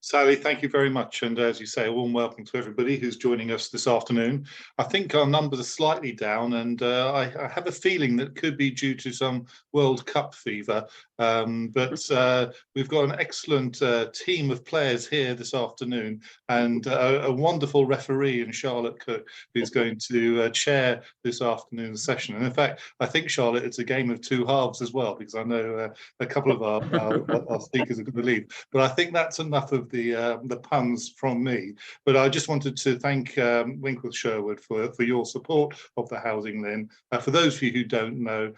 Sally, thank you very much. And as you say, a warm welcome to everybody who's joining us this afternoon. I think our numbers are slightly down, and I have a feeling that could be due to some World Cup fever. But we've got an excellent team of players here this afternoon, and a wonderful referee in Charlotte Cook, who's going to chair this afternoon's session. And in fact, I think, Charlotte, it's a game of two halves as well, because I know a couple of our speakers are going to leave. But I think that's enough of the puns from me. But I just wanted to thank Winckworth Sherwood for your support of the HousingLIN. For those of you who don't know,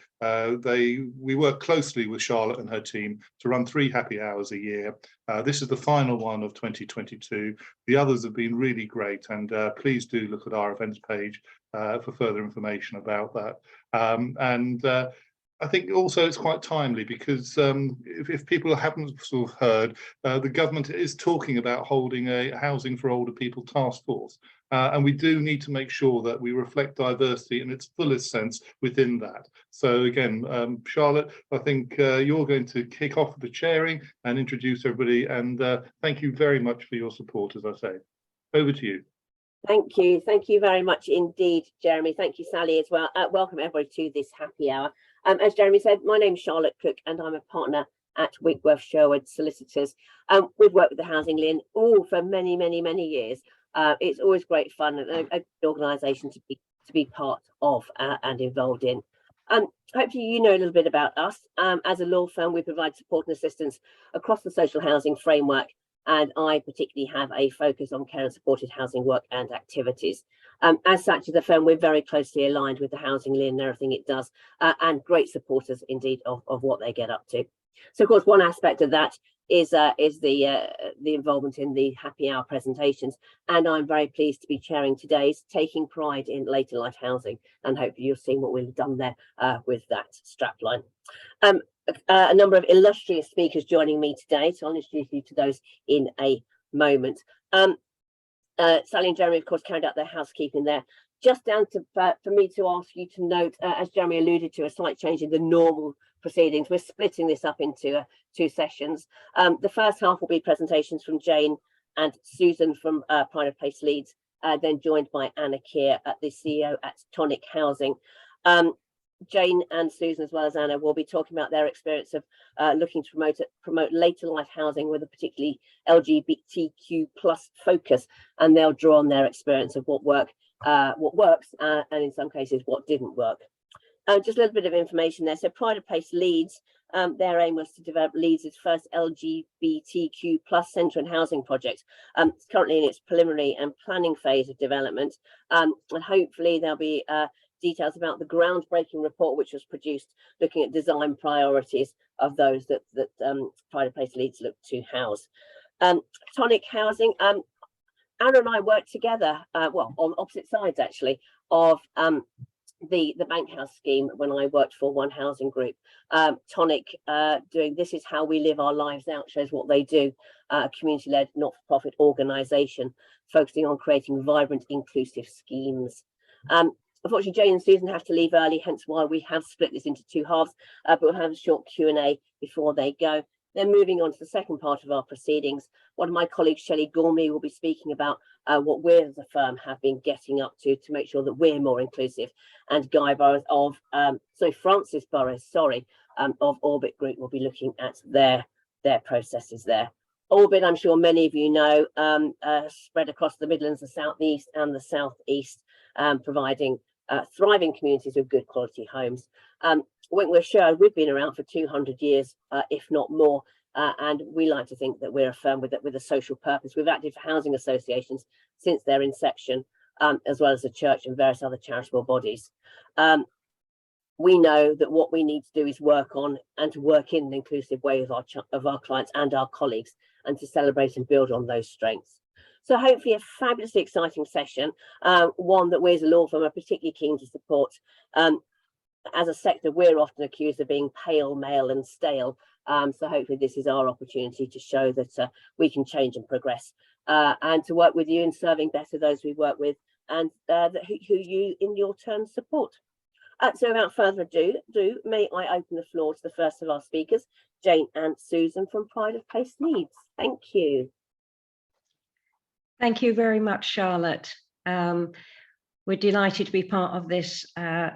we work closely with Charlotte and her team to run 3 happy hours a year. This is the final one of 2022. The others have been really great, and please do look at our events page for further information about that. I think also it's quite timely because if people haven't sort of heard, the government is talking about holding a Housing for Older People task force. And we do need to make sure that we reflect diversity in its fullest sense within that. So again, Charlotte, I think you're going to kick off the chairing and introduce everybody. And thank you very much for your support, as I say. Over to you. Thank you very much indeed, Jeremy. Thank you, Sally, as well. Welcome everybody to this happy hour. As Jeremy said, my name's Charlotte Cook and I'm a partner at Winckworth Sherwood Solicitors. We've worked with the HousingLIN for many years. It's always great fun and a good organisation to be part of and involved in. Hopefully you know a little bit about us. As a law firm, we provide support and assistance across the social housing framework, and I particularly have a focus on care and supported housing work and activities. As such, as a firm, we're very closely aligned with the HousingLIN and everything it does, and great supporters indeed of what they get up to. So, of course, one aspect of that is the involvement in the happy hour presentations, and I'm very pleased to be chairing today's, taking pride in later life housing, and hopefully you'll see what we've done there with that strapline. A number of illustrious speakers joining me today, so I'll introduce you to those in a moment. Sally and Jeremy, of course, carried out their housekeeping there. Just down to for me to ask you to note, as Jeremy alluded to, a slight change in the normal proceedings. We're splitting this up into 2 sessions. The first half will be presentations from Jane and Susan from Pride of Place Leeds, then joined by Anna Keir, the CEO at Tonic Housing. Jane and Susan, as well as Anna, will be talking about their experience of looking to promote later life housing with a particularly LGBTQ plus focus, and they'll draw on their experience of what works, and in some cases what didn't work. Just a little bit of information there. So Pride of Place Leeds, their aim was to develop Leeds' first LGBTQ plus centre and housing project. It's currently in its preliminary and planning phase of development, and hopefully there'll be details about the groundbreaking report which was produced looking at design priorities of those that Pride of Place Leeds look to house. Tonic Housing, Anna and I worked together, well, on opposite sides actually, of the bank house scheme when I worked for One Housing Group. Tonic doing This Is How We Live Our Lives Out shows what they do, a community-led not-for-profit organisation focusing on creating vibrant, inclusive schemes. Unfortunately, Jane and Susan have to leave early, hence why we have split this into 2 halves, but we'll have a short Q&A before they go. Then moving on to the second part of our proceedings, one of my colleagues, Shelley Gormley, will be speaking about what we as a firm have been getting up to make sure that we're more inclusive, and Guy Burrows Francis Burrows, of Orbit Group will be looking at their processes there. Orbit, I'm sure many of you know, spread across the Midlands, the Southeast and the Southeast, providing thriving communities with good quality homes. Winckworth Sherwood, we've been around for 200 years, if not more, and we like to think that we're a firm with a social purpose. We've acted for housing associations since their inception, as well as the church and various other charitable bodies. We know that what we need to do is work on and to work in an inclusive way of our clients and our colleagues, and to celebrate and build on those strengths. So hopefully a fabulously exciting session, one that we as a law firm are particularly keen to support. As a sector, we're often accused of being pale, male and stale. So hopefully this is our opportunity to show that we can change and progress, and to work with you in serving better those we work with, and who you in your turn support. So without further ado, may I open the floor to the first of our speakers, Jane and Susan from Pride of Place Leeds. Thank you. Thank you very much, Charlotte. We're delighted to be part of this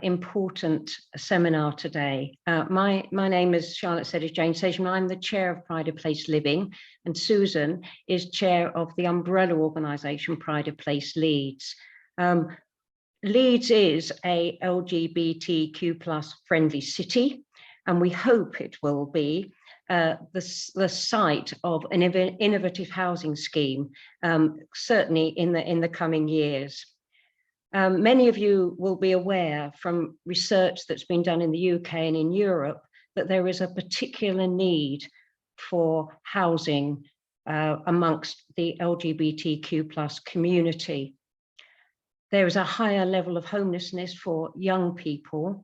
important seminar today. My name, as Charlotte said, is Jane Sageman. I'm the chair of Pride of Place Living, and Susan is chair of the umbrella organisation Pride of Place Leeds. Leeds is a LGBTQ+ friendly city, and we hope it will be the site of an innovative housing scheme, certainly in the coming years. Many of you will be aware from research that's been done in the UK and in Europe that there is a particular need for housing amongst the LGBTQ+ community. There is a higher level of homelessness for young people.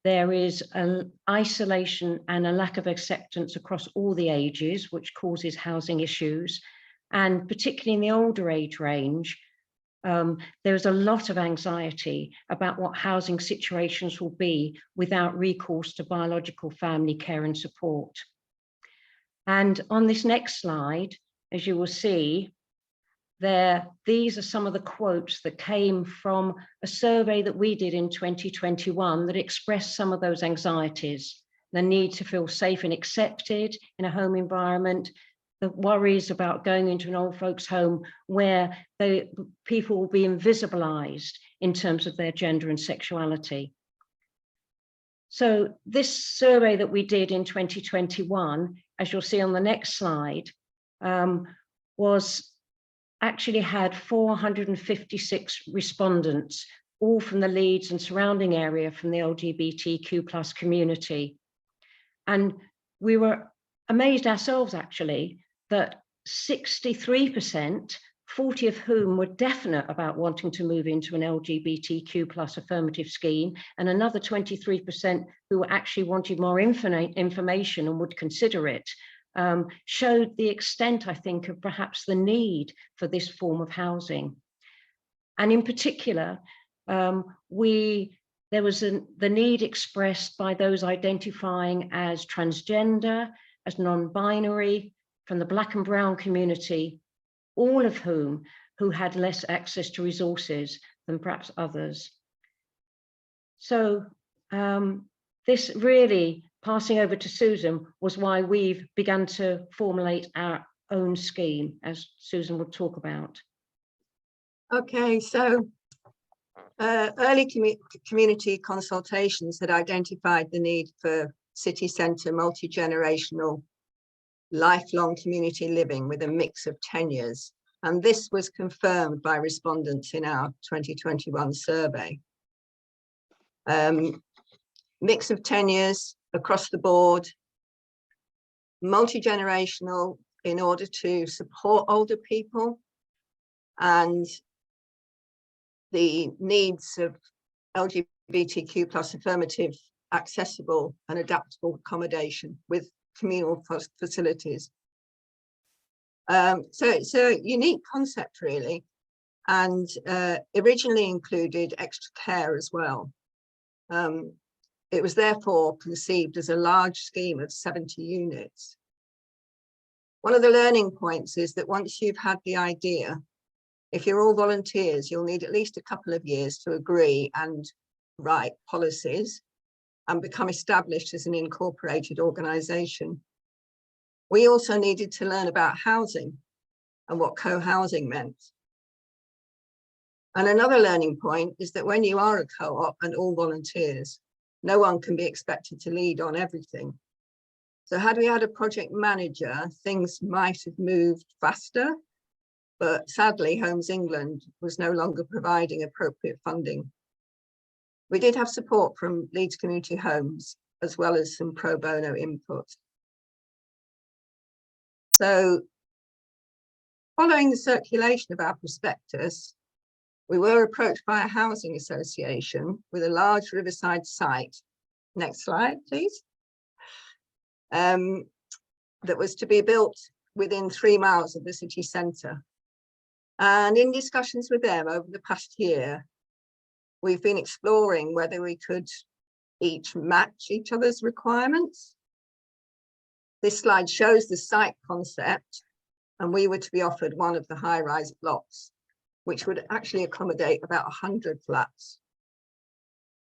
There is an isolation and a lack of acceptance across all the ages, which causes housing issues. And particularly in the older age range, there's a lot of anxiety about what housing situations will be without recourse to biological family care and support. And on this next slide, as you will see, these are some of the quotes that came from a survey that we did in 2021 that expressed some of those anxieties: the need to feel safe and accepted in a home environment, the worries about going into an old folks' home where people will be invisibilized in terms of their gender and sexuality. So this survey that we did in 2021, as you'll see on the next slide, actually had 456 respondents, all from the Leeds and surrounding area from the LGBTQ+ community. And we were amazed ourselves, actually, that 63%, 40 of whom were definite about wanting to move into an LGBTQ+ affirmative scheme, and another 23% who actually wanted more information and would consider it, showed the extent, I think, of perhaps the need for this form of housing. And in particular, there was the need expressed by those identifying as transgender, as non-binary, from the Black and Brown community, all of whom had less access to resources than perhaps others. So this really, passing over to Susan, was why we've begun to formulate our own scheme, as Susan will talk about. Okay, so early community consultations had identified the need for city centre multi-generational lifelong community living with a mix of tenures, and this was confirmed by respondents in our 2021 survey. Mix of tenures across the board, multi-generational in order to support older people, and the needs of LGBTQ+ affirmative, accessible and adaptable accommodation with communal facilities. So it's a unique concept, really, and originally included extra care as well. It was therefore conceived as a large scheme of 70 units. One of the learning points is that once you've had the idea, if you're all volunteers, you'll need at least a couple of years to agree and write policies and become established as an incorporated organisation. We also needed to learn about housing and what co-housing meant. And another learning point is that when you are a co-op and all volunteers, no one can be expected to lead on everything. So had we had a project manager, things might have moved faster, but sadly, Homes England was no longer providing appropriate funding. We did have support from Leeds Community Homes, as well as some pro bono input. So following the circulation of our prospectus, we were approached by a housing association with a large riverside site. Next slide, please. That was to be built within 3 miles of the city centre. And in discussions with them over the past year, we've been exploring whether we could each match each other's requirements. This slide shows the site concept, and we were to be offered one of the high-rise blocks, which would actually accommodate about 100 flats.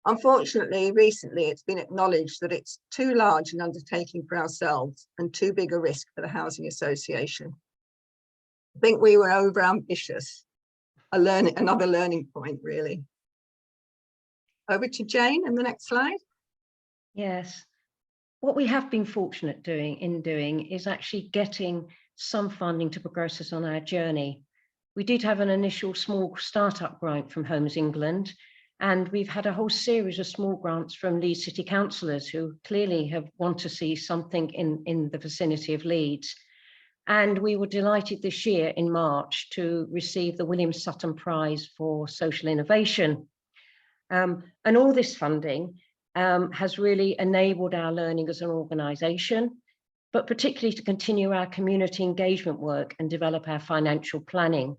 Unfortunately, recently it's been acknowledged that it's too large an undertaking for ourselves and too big a risk for the Housing Association. I think we were over-ambitious, another learning point, really. Over to Jane in the next slide. Yes. What we have been fortunate in doing is actually getting some funding to progress us on our journey. We did have an initial small startup grant from Homes England, and we've had a whole series of small grants from Leeds City councillors who clearly want to see something in the vicinity of Leeds. And we were delighted this year in March to receive the William Sutton Prize for Social Innovation. And all this funding has really enabled our learning as an organisation, but particularly to continue our community engagement work and develop our financial planning.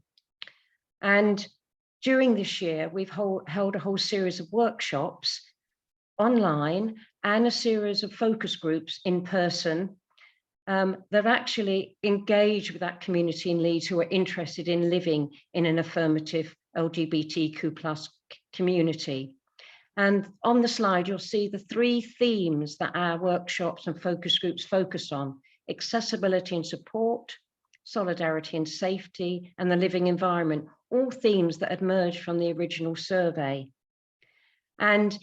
And during this year, we've held a whole series of workshops online and a series of focus groups in person that actually engage with that community in Leeds who are interested in living in an affirmative LGBTQ+ community. And on the slide, you'll see the 3 themes that our workshops and focus groups focus on: accessibility and support, solidarity and safety, and the living environment, all themes that emerged from the original survey. And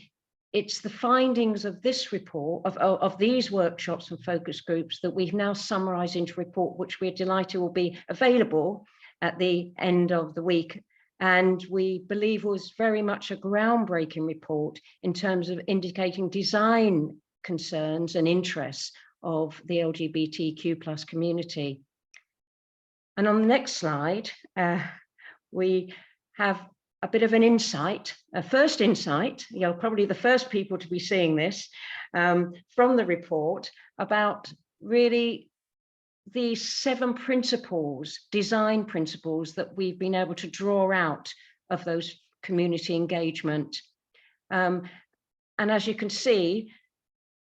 it's the findings of this report, of these workshops and focus groups, that we've now summarised into a report, which we're delighted will be available at the end of the week. And we believe was very much a groundbreaking report in terms of indicating design concerns and interests of the LGBTQ+ community. And on the next slide, we have a bit of an insight, a first insight, you're probably the first people to be seeing this, from the report about really these 7 principles, design principles, that we've been able to draw out of those community engagement. And as you can see,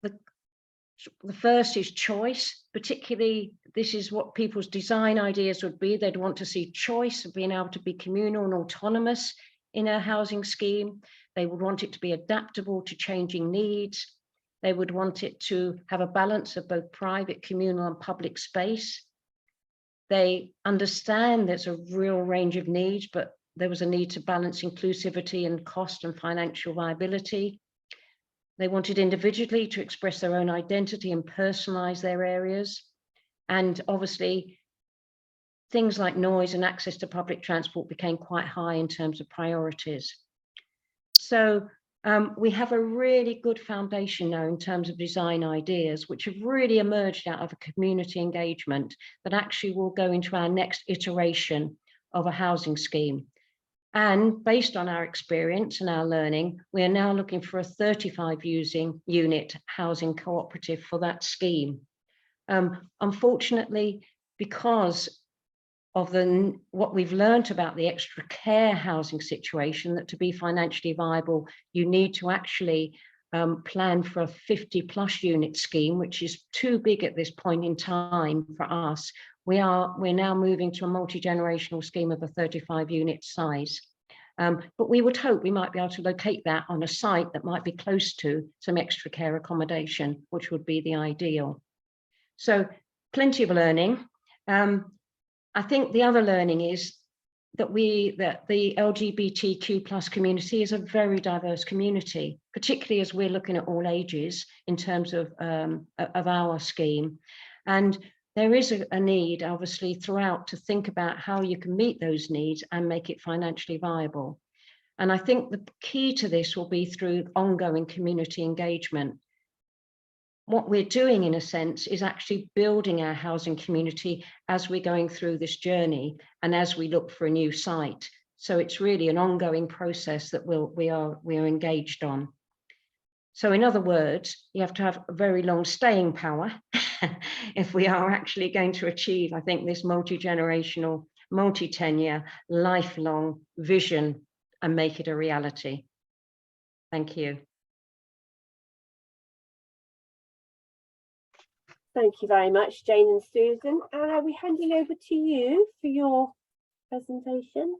the first is choice. Particularly, this is what people's design ideas would be. They'd want to see choice of being able to be communal and autonomous in a housing scheme. They would want it to be adaptable to changing needs. They would want it to have a balance of both private, communal and public space. They understand there's a real range of needs, but there was a need to balance inclusivity and cost and financial viability. They wanted individually to express their own identity and personalize their areas. And obviously, things like noise and access to public transport became quite high in terms of priorities. So we have a really good foundation now in terms of design ideas, which have really emerged out of a community engagement that actually will go into our next iteration of a housing scheme. And based on our experience and our learning, we are now looking for a 35-unit housing cooperative for that scheme. Unfortunately, because of what we've learned about the extra care housing situation, that to be financially viable, you need to actually plan for a 50+ unit scheme, which is too big at this point in time for us. We're now moving to a multi-generational scheme of a 35-unit size. But we would hope we might be able to locate that on a site that might be close to some extra care accommodation, which would be the ideal. So plenty of learning. I think the other learning is that the LGBTQ+ community is a very diverse community, particularly as we're looking at all ages in terms of our scheme. And there is a need, obviously, throughout to think about how you can meet those needs and make it financially viable. And I think the key to this will be through ongoing community engagement. What we're doing, in a sense, is actually building our housing community as we're going through this journey and as we look for a new site. So it's really an ongoing process that we are engaged on. So in other words, you have to have a very long staying power if we are actually going to achieve, I think, this multi-generational, multi-tenure, lifelong vision and make it a reality. Thank you. Thank you very much, Jane and Susan. And are we handing over to you for your presentation?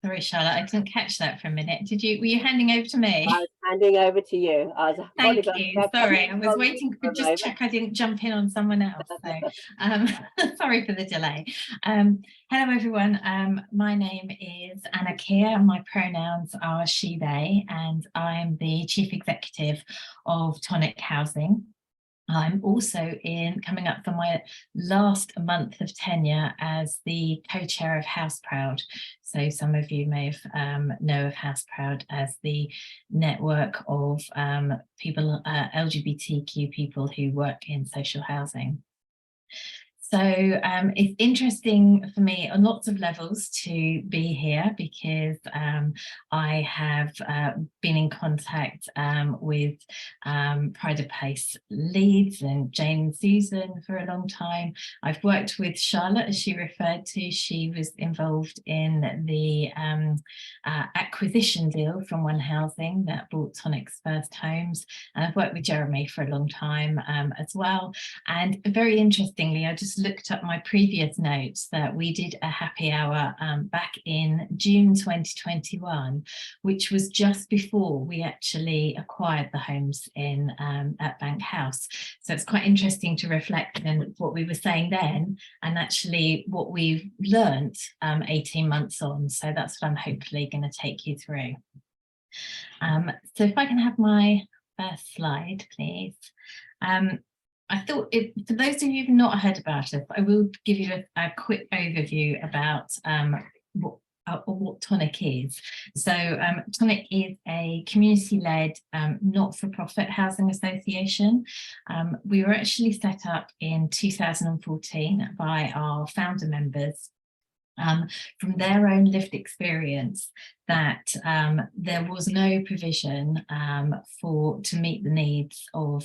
Sorry, Charlotte, I didn't catch that for a minute. Did you? Were you handing over to me? I was handing over to you. Thank you. Sorry, I was waiting to just check I didn't jump in on someone else. So, sorry for the delay. Hello, everyone. My name is Anna Keir, and my pronouns are she, they, and I'm the Chief Executive of Tonic Housing. I'm also coming up for my last month of tenure as the co-chair of House Proud. So some of you may have know of House Proud as the network of people, LGBTQ people who work in social housing. So it's interesting for me on lots of levels to be here because I have been in contact with Pride of Place Leeds and Jane and Susan for a long time. I've worked with Charlotte, as she referred to. She was involved in the acquisition deal from One Housing that bought Tonic's first homes. And I've worked with Jeremy for a long time as well. And very interestingly, I just looked up my previous notes that we did a happy hour back in June 2021, which was just before we actually acquired the homes in at Bank House. So it's quite interesting to reflect on what we were saying then and actually what we've learnt 18 months on. So that's what I'm hopefully going to take you through. So if I can have my first slide, please. I thought, for those of you who've not heard about it, I will give you a quick overview about what Tonic is. So Tonic is a community-led, not-for-profit housing association. We were actually set up in 2014 by our founder members. From their own lived experience that there was no provision to meet the needs of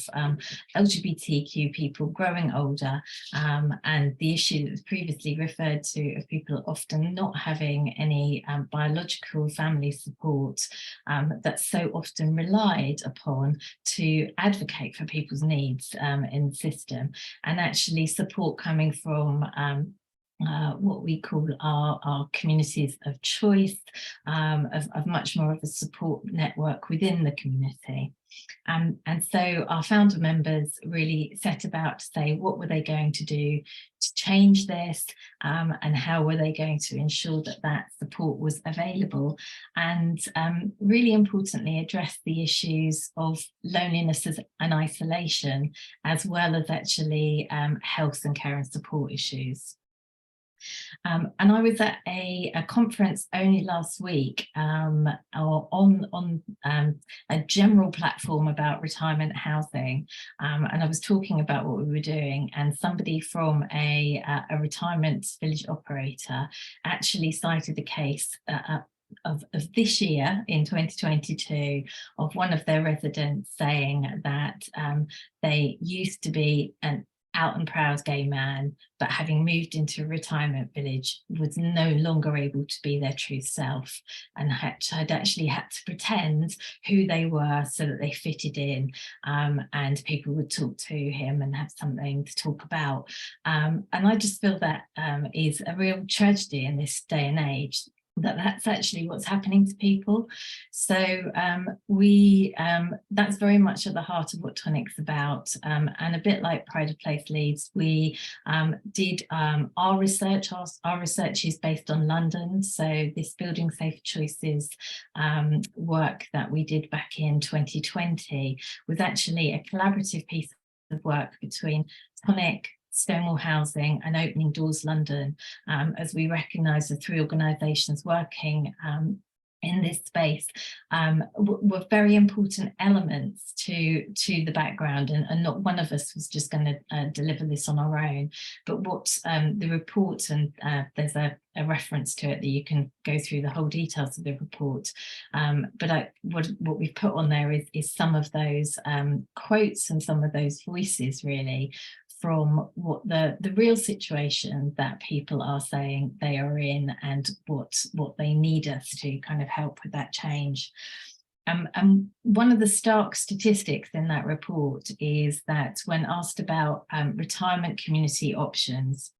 LGBTQ people growing older, and the issue that was previously referred to of people often not having any biological family support that's so often relied upon to advocate for people's needs in the system, and actually support coming from what we call our communities of choice, of much more of a support network within the community. And so our founder members really set about to say what were they going to do to change this, and how were they going to ensure that that support was available, and really importantly address the issues of loneliness and isolation, as well as actually health and care and support issues. And I was at a conference only last week on a general platform about retirement housing, and I was talking about what we were doing, and somebody from a retirement village operator actually cited the case of this year in 2022 of one of their residents saying that they used to be an out and proud gay man, but having moved into a retirement village was no longer able to be their true self, and had actually had to pretend who they were so that they fitted in, and people would talk to him and have something to talk about. And I just feel that is a real tragedy in this day and age, that's actually what's happening to people. So that's very much at the heart of what Tonic's about, and a bit like Pride of Place Leeds, we did our research. Our research is based on London, so this Building Safer Choices work that we did back in 2020 was actually a collaborative piece of work between Tonic, Stonewall Housing and Opening Doors London, as we recognise the three organisations working in this space were very important elements to the background, and not one of us was just going to deliver this on our own. But what the report, and there's a reference to it that you can go through the whole details of the report, but what we've put on there is some of those quotes and some of those voices, really, from what the real situation that people are saying they are in, and what they need us to kind of help with that change. And one of the stark statistics in that report is that when asked about retirement community options,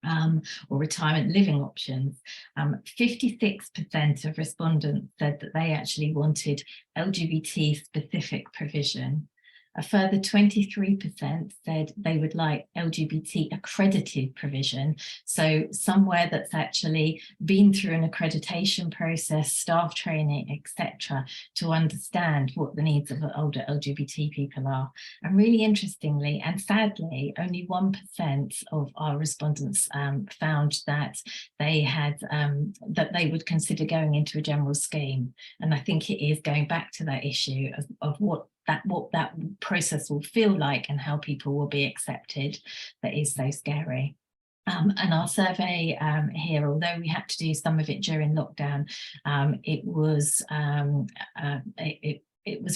or retirement living options, 56% of respondents said that they actually wanted LGBT specific provision. A further 23% said they would like LGBT accredited provision, so somewhere that's actually been through an accreditation process, staff training, etc., to understand what the needs of older LGBT people are. And really interestingly and sadly, only 1% of our respondents found that they had that they would consider going into a general scheme. And I think it is going back to that issue of what that process will feel like and how people will be accepted that is so scary. And our survey here, although we had to do some of it during lockdown, it was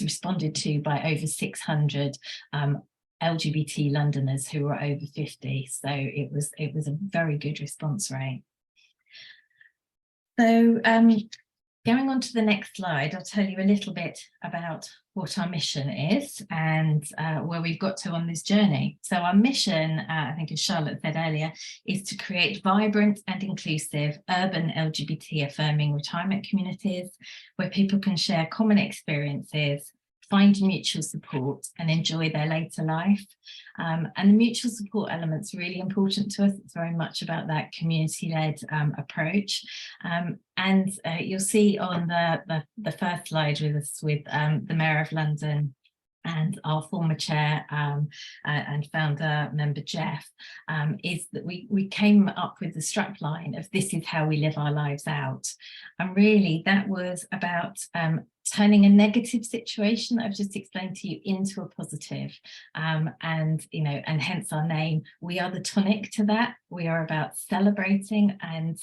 responded to by over 600 LGBT Londoners who were over 50. So it was a very good response rate. So going on to the next slide, I'll tell you a little bit about what our mission is and where we've got to on this journey. So our mission, I think as Charlotte said earlier, is to create vibrant and inclusive urban LGBT affirming retirement communities where people can share common experiences, find mutual support and enjoy their later life. And the mutual support element's really important to us. It's very much about that community-led approach. And you'll see on the first slide with us with the Mayor of London and our former chair and founder member Jeff, is that we came up with the strapline of "This is how we live our lives out." And really that was about turning a negative situation that I've just explained to you into a positive, and hence our name. We are the tonic to that. We are about celebrating and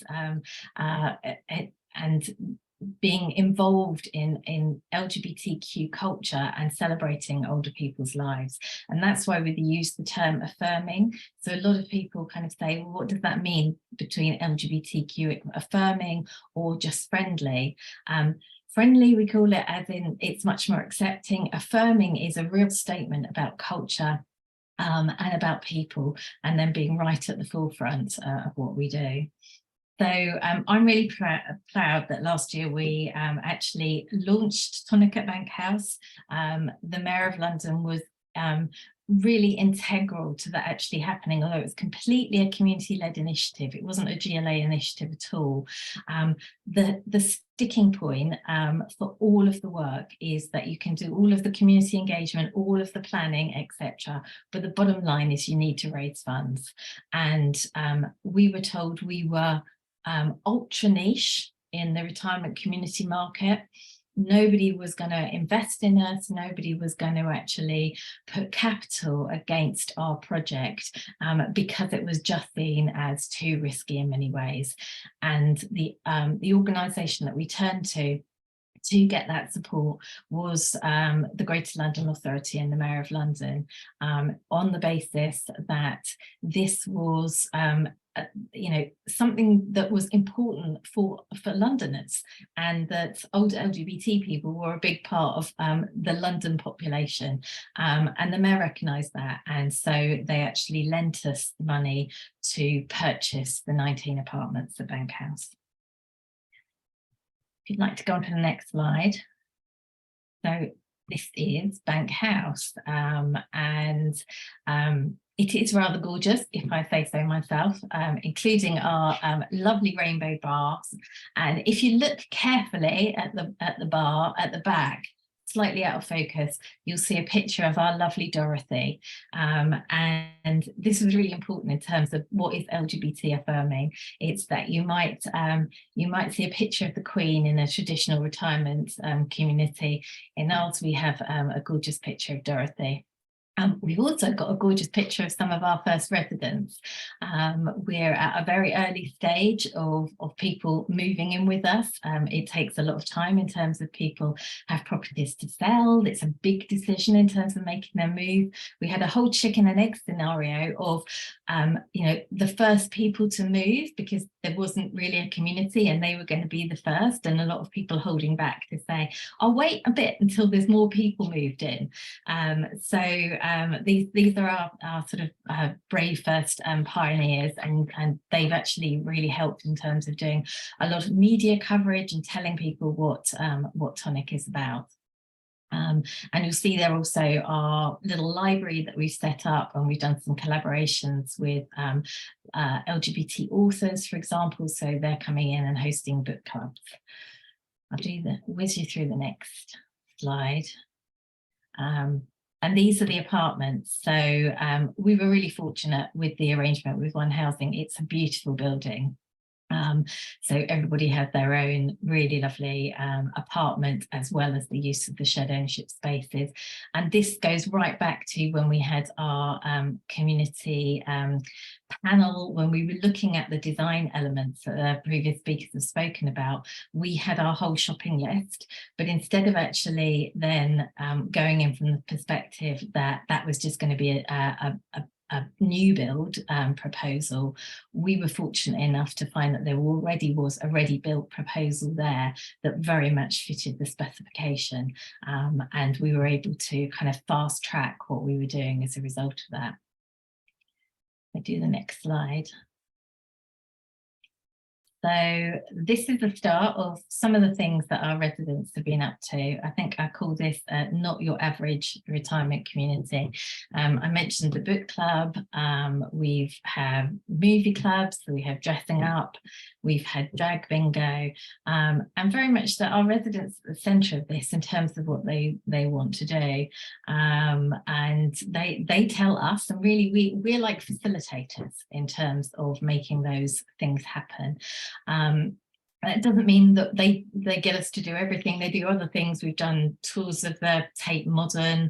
being involved in LGBTQ culture and celebrating older people's lives. And that's why we use the term affirming. So a lot of people kind of say, well, what does that mean between LGBTQ affirming or just friendly? Friendly, we call it, as in it's much more accepting. Affirming is a real statement about culture and about people, and then being right at the forefront of what we do. So I'm really proud that last year we actually launched Tonic at Bank House. The Mayor of London was really integral to that actually happening, although it was completely a community-led initiative. It wasn't a GLA initiative at all. The sticking point for all of the work is that you can do all of the community engagement, all of the planning, etc. But the bottom line is you need to raise funds. And we were told we were ultra niche in the retirement community market. Nobody was going to invest in us. Nobody was going to actually put capital against our project because it was just seen as too risky in many ways. And the organisation that we turned to get that support was the Greater London Authority and the Mayor of London, on the basis that this was something that was important for Londoners, and that older LGBT people were a big part of the London population, and the Mayor recognised that, and so they actually lent us the money to purchase the 19 apartments at Bank House. If you'd like to go on to the next slide. So this is Bank House, and it is rather gorgeous, if I say so myself, including our lovely rainbow bars. And if you look carefully at the bar at the back, slightly out of focus, you'll see a picture of our lovely Dorothy. And this was really important in terms of what is LGBT affirming. It's that you might see a picture of the Queen in a traditional retirement community. In ours, we have a gorgeous picture of Dorothy. We've also got a gorgeous picture of some of our first residents. We're at a very early stage of people moving in with us. It takes a lot of time in terms of people have properties to sell. It's a big decision in terms of making them move. We had a whole chicken and egg scenario of, you know, the first people to move, because there wasn't really a community and they were going to be the first, and a lot of people holding back to say, I'll wait a bit until there's more people moved in. These are our sort of brave first pioneers, and they've actually really helped in terms of doing a lot of media coverage and telling people what Tonic is about. And you'll see there also our little library that we've set up, and we've done some collaborations with LGBT authors, for example, so they're coming in and hosting book clubs. I'll whiz you through the next slide. And these are the apartments. So we were really fortunate with the arrangement with One Housing. It's a beautiful building. So everybody had their own really lovely apartment, as well as the use of the shared ownership spaces. And this goes right back to when we had our community panel, when we were looking at the design elements that previous speakers have spoken about. We had our whole shopping list, but instead of actually then going in from the perspective that that was just going to be a new build proposal, we were fortunate enough to find that there already was a ready-built proposal there that very much fitted the specification, and we were able to kind of fast track what we were doing as a result of that. I do the next slide. So this is the start of some of the things that our residents have been up to. I think I call this not your average retirement community. I mentioned the book club. We've had movie clubs, so we have dressing up. We've had drag bingo, and very much that our residents are at the centre of this in terms of what they want to do. And they tell us, and really we're like facilitators in terms of making those things happen. It doesn't mean that they get us to do everything. They do other things. We've done tours of the Tate Modern.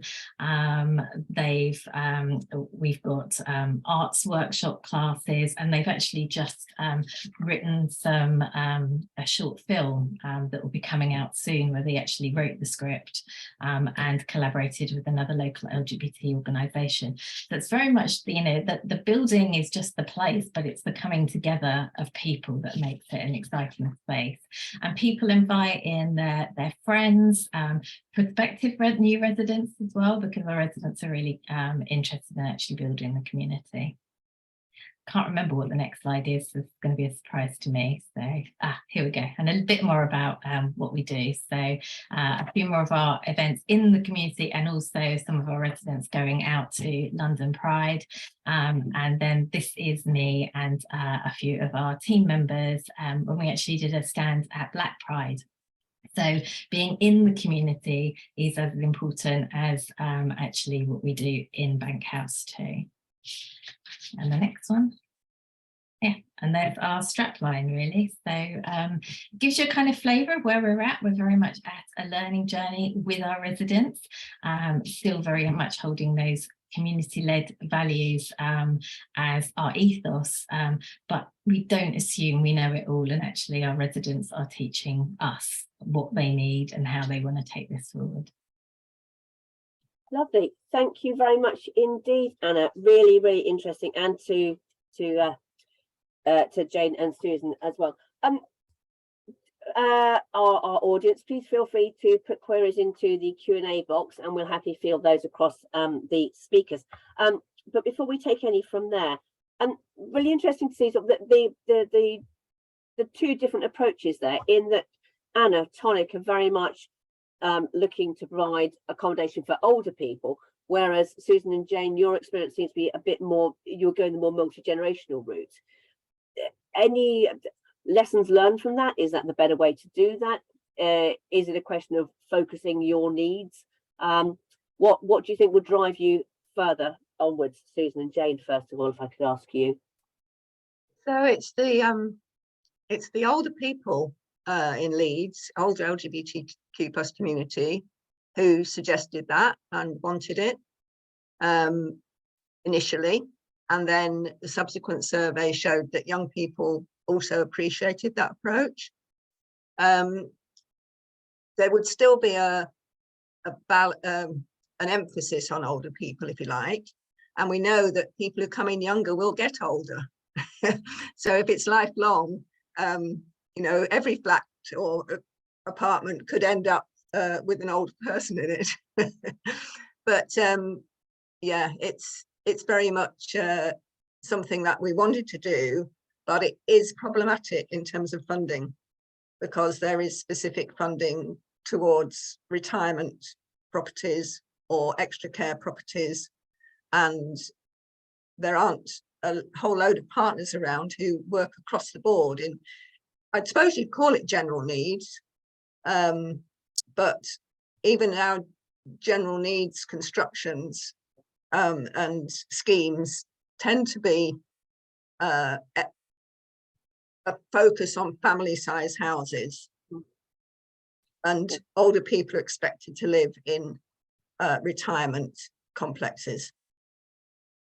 We've got arts workshop classes, and they've actually just written a short film that will be coming out soon, where they actually wrote the script and collaborated with another local LGBT organisation. That's very much, you know, that the building is just the place, but it's the coming together of people that makes it an exciting space. And people invite in their friends, prospective new residents as well, because our residents are really interested in actually building the community. Can't remember what the next slide is, so it's going to be a surprise to me. So here we go, and a bit more about what we do. So a few more of our events in the community, and also some of our residents going out to London Pride. And then this is me and a few of our team members when we actually did a stand at Black Pride. So being in the community is as important as actually what we do in Bank House too. And the next one. Yeah, and there's our strapline really. So it gives you a kind of flavour of where we're at. We're very much at a learning journey with our residents, still very much holding those community-led values as our ethos, but we don't assume we know it all, and actually our residents are teaching us what they need and how they want to take this forward. Lovely, thank you very much indeed, Anna. Really, really interesting, and to Jane and Susan as well. Our audience, please feel free to put queries into the Q&A box, and we'll happily field those across the speakers. But before we take any from there, really interesting to see sort of the two different approaches there, in that Anna, Tonic are very much looking to provide accommodation for older people, whereas Susan and Jane, your experience seems to be a bit more, you're going the more multi-generational route. Any lessons learned from that? Is that the better way to do that? Is it a question of focusing your needs. What do you think would drive you further onwards? Susan and Jane, first of all, if I could ask you. So it's the older people in Leeds, older LGBTQ plus community, who suggested that and wanted it initially, and then the subsequent survey showed that young people also appreciated that approach. There would still be an emphasis on older people, if you like, and we know that people who come in younger will get older. So if it's lifelong, you know, every flat or apartment could end up with an old person in it. But yeah, it's very much something that we wanted to do, but it is problematic in terms of funding, because there is specific funding towards retirement properties or extra care properties, and there aren't a whole load of partners around who work across the board in, I suppose you'd call it general needs, but even our general needs constructions and schemes tend to be a focus on family size houses, and older people are expected to live in retirement complexes.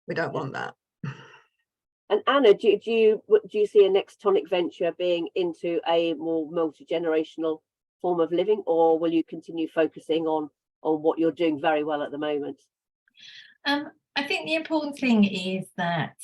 We don't want that. And Anna, do you see a next Tonic venture being into a more multi-generational form of living, or will you continue focusing on what you're doing very well at the moment? I think the important thing is that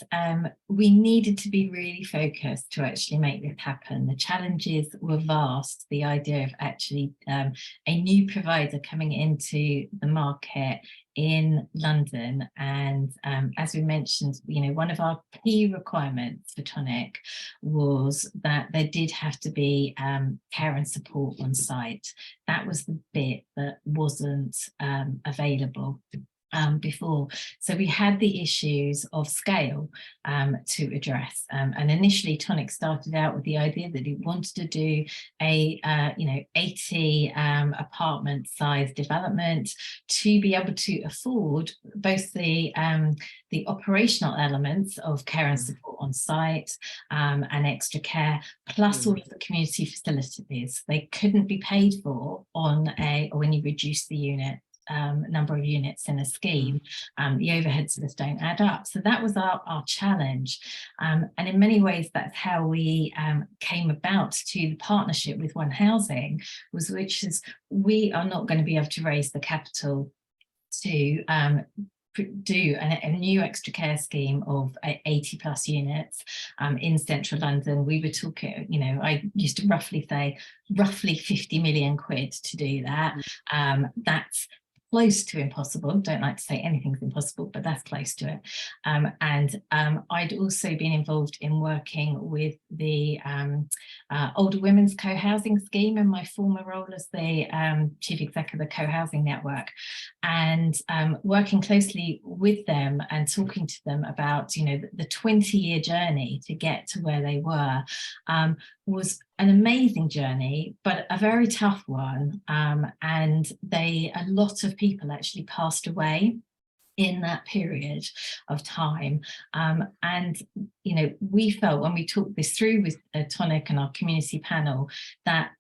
we needed to be really focused to actually make this happen. The challenges were vast. The idea of actually a new provider coming into the market in London, and as we mentioned, you know, one of our key requirements for Tonic was that there did have to be care and support on site. That was the bit that wasn't available before. So we had the issues of scale to address, and initially Tonic started out with the idea that it wanted to do a 80 apartment size development to be able to afford both the operational elements of care and support on site and extra care, plus all of the community facilities. They couldn't be paid for on when you reduce the unit number of units in a scheme. The overheads just don't add up. So that was our challenge, and in many ways that's how we came about to the partnership with One Housing, which is we are not going to be able to raise the capital to do a new extra care scheme of 80 plus units in central London. We were talking, you know, I used to roughly say roughly 50 million quid to do that. That's close to impossible. Don't like to say anything's impossible, but that's close to it. And I'd also been involved in working with the older women's co-housing scheme in my former role as the chief exec of the co-housing network, and working closely with them and talking to them about, you know, the 20-year journey to get to where they were was an amazing journey, but a very tough one. And a lot of people actually passed away in that period of time. And, you know, we felt when we talked this through with Tonic and our community panel that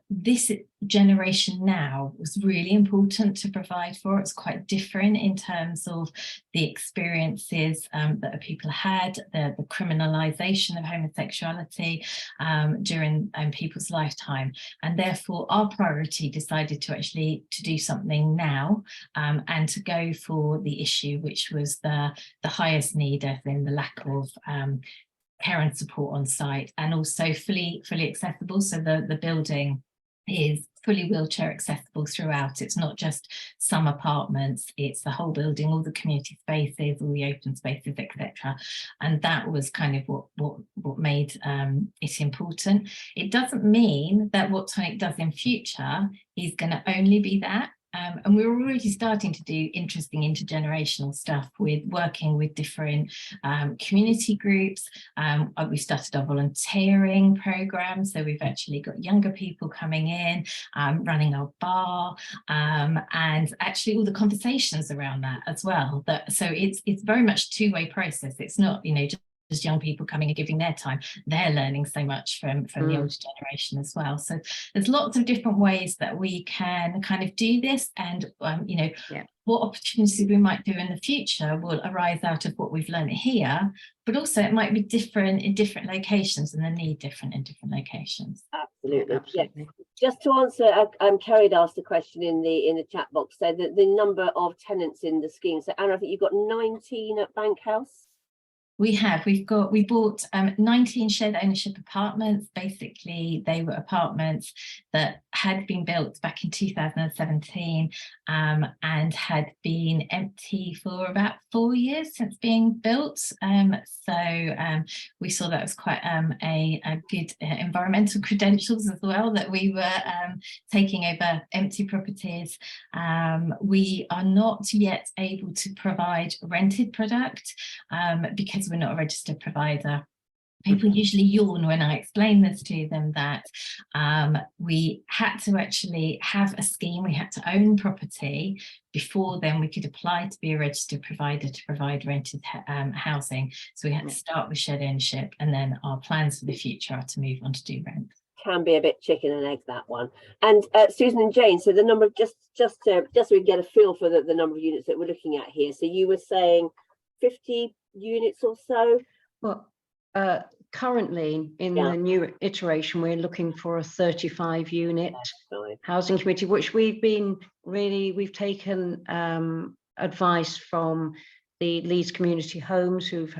this generation now was really important to provide for. It's quite different in terms of the experiences that people had, the criminalisation of homosexuality during people's lifetime, and therefore our priority decided to do something now and to go for the issue which was the highest need, as in the lack of care and support on site, and also fully accessible. So the building is fully wheelchair accessible throughout. It's not just some apartments, it's the whole building, all the community spaces, all the open spaces, etc. And that was kind of what made it important. It doesn't mean that what Tonic does in future is going to only be that. And we're already starting to do interesting intergenerational stuff with working with different community groups. We've started our volunteering program, so we've actually got younger people coming in, running our bar, and actually all the conversations around that as well. So it's very much two-way process. It's not, you know, just young people coming and giving their time. They're learning so much from the older generation as well. So there's lots of different ways that we can kind of do this, and you know, what opportunities we might do in the future will arise out of what we've learned here, but also it might be different in different locations, and the need different in different locations. Absolutely. Absolutely. Yeah. Just to answer, Kerry had asked a question in the chat box, so the number of tenants in the scheme. So Anna, I think you've got 19 at Bank House. We bought 19 shared ownership apartments. Basically, they were apartments that had been built back in 2017 and had been empty for about 4 years since being built. So we saw that was quite a good environmental credentials as well, that we were taking over empty properties. We are not yet able to provide rented product because we're not a registered provider. People usually yawn when I explain this to them, that we had to actually have a scheme, we had to own property before then we could apply to be a registered provider to provide rented housing. So we had to start with shared ownership, and then our plans for the future are to move on to do rent. Can be a bit chicken and egg, that one. And Susan and Jane, so the number of just so we get a feel for the number of units that we're looking at here. So you were saying 50 units or so? Well, currently in the new iteration, we're looking for a 35 unit housing committee, which we've taken advice from the Leeds Community Homes, who've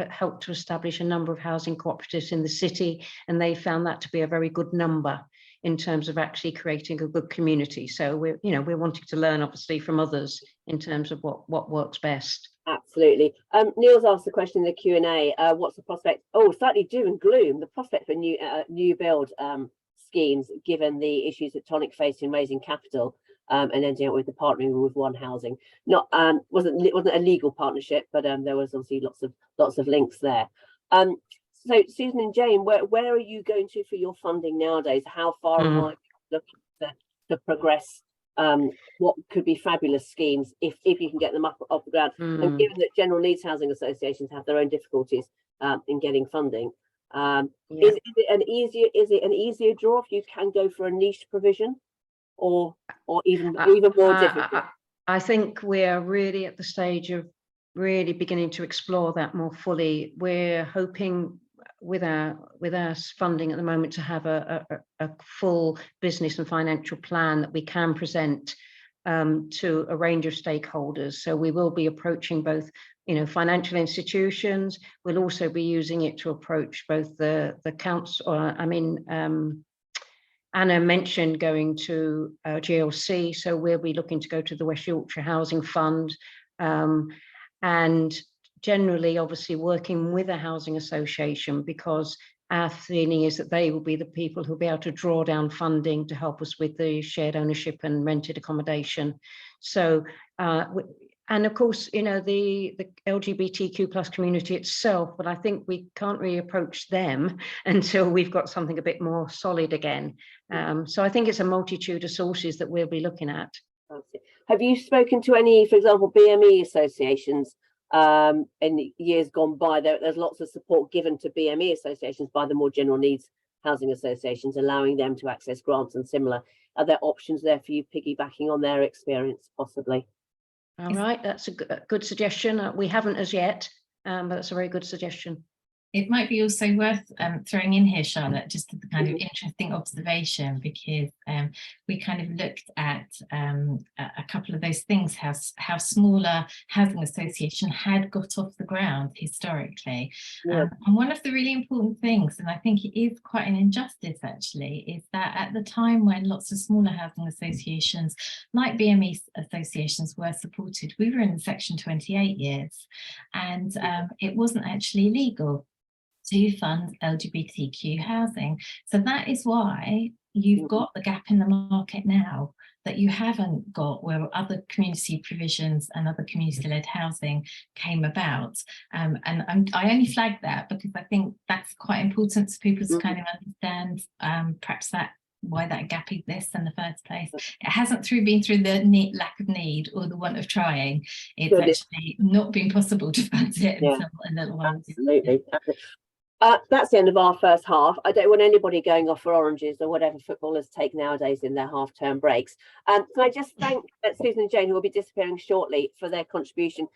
helped to establish a number of housing cooperatives in the city, and they found that to be a very good number in terms of actually creating a good community. So we're wanting to learn, obviously, from others in terms of what works best. Absolutely. Neil's asked the question in the Q&A, what's the prospect? Oh, slightly doom and gloom, the prospect for new build schemes, given the issues that Tonic faced in raising capital and ending up with the partnering with One Housing. Not wasn't a legal partnership, but there was obviously lots of links there. So Susan and Jane, where are you going to for your funding nowadays? How far are you looking to progress what could be fabulous schemes if you can get them up off the ground? And given that general needs housing associations have their own difficulties in getting funding, is it an easier draw if you can go for a niche provision, or even more difficult? I think we're really at the stage of really beginning to explore that more fully. We're hoping with our funding at the moment to have a full business and financial plan that we can present to a range of stakeholders. So we will be approaching both financial institutions. We'll also be using it to approach both the council. Anna mentioned going to GLC, so we'll be looking to go to the West Yorkshire Housing Fund, and generally, obviously, working with a housing association, because our feeling is that they will be the people who'll be able to draw down funding to help us with the shared ownership and rented accommodation. So, and of course, the LGBTQ plus community itself, but I think we can't really approach them until we've got something a bit more solid again. So I think it's a multitude of sources that we'll be looking at. Have you spoken to any, for example, BME associations in the years gone by? There's lots of support given to BME associations by the more general needs housing associations, allowing them to access grants and similar. Are there options there for you, piggybacking on their experience, possibly? All right, that's a good suggestion. We haven't as yet, but that's a very good suggestion. It might be also worth throwing in here, Charlotte, just a kind of interesting observation, because we kind of looked at a couple of those things, how smaller housing association had got off the ground historically. And one of the really important things, and I think it is quite an injustice actually, is that at the time when lots of smaller housing associations like BME associations were supported, we were in Section 28 years, and it wasn't actually legal to fund LGBTQ housing. So that is why you've got the gap in the market now that you haven't got where other community provisions and other community-led housing came about. And I only flag that because I think that's quite important for people to kind of understand perhaps why that gap exists in the first place. It hasn't been through the lack of need or the want of trying. It's actually not been possible to fund it until a little while. Absolutely. That's the end of our first half. I don't want anybody going off for oranges or whatever footballers take nowadays in their half-term breaks. Can I just thank Susan and Jane, who will be disappearing shortly, for their contribution.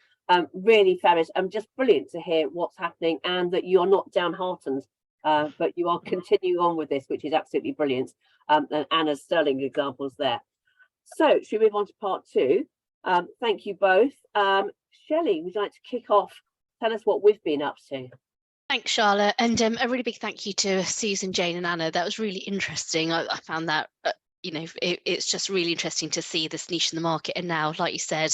Really fabulous. Just brilliant to hear what's happening and that you are not downhearted, but you are continuing on with this, which is absolutely brilliant. And Anna's sterling examples there. So should we move on to part two? Thank you both. Shelley, would you like to kick off? Tell us what we've been up to. Thanks, Charlotte, and a really big thank you to Susan, Jane and Anna. That was really interesting. I found that, you know, it's just really interesting to see this niche in the market. And now, like you said,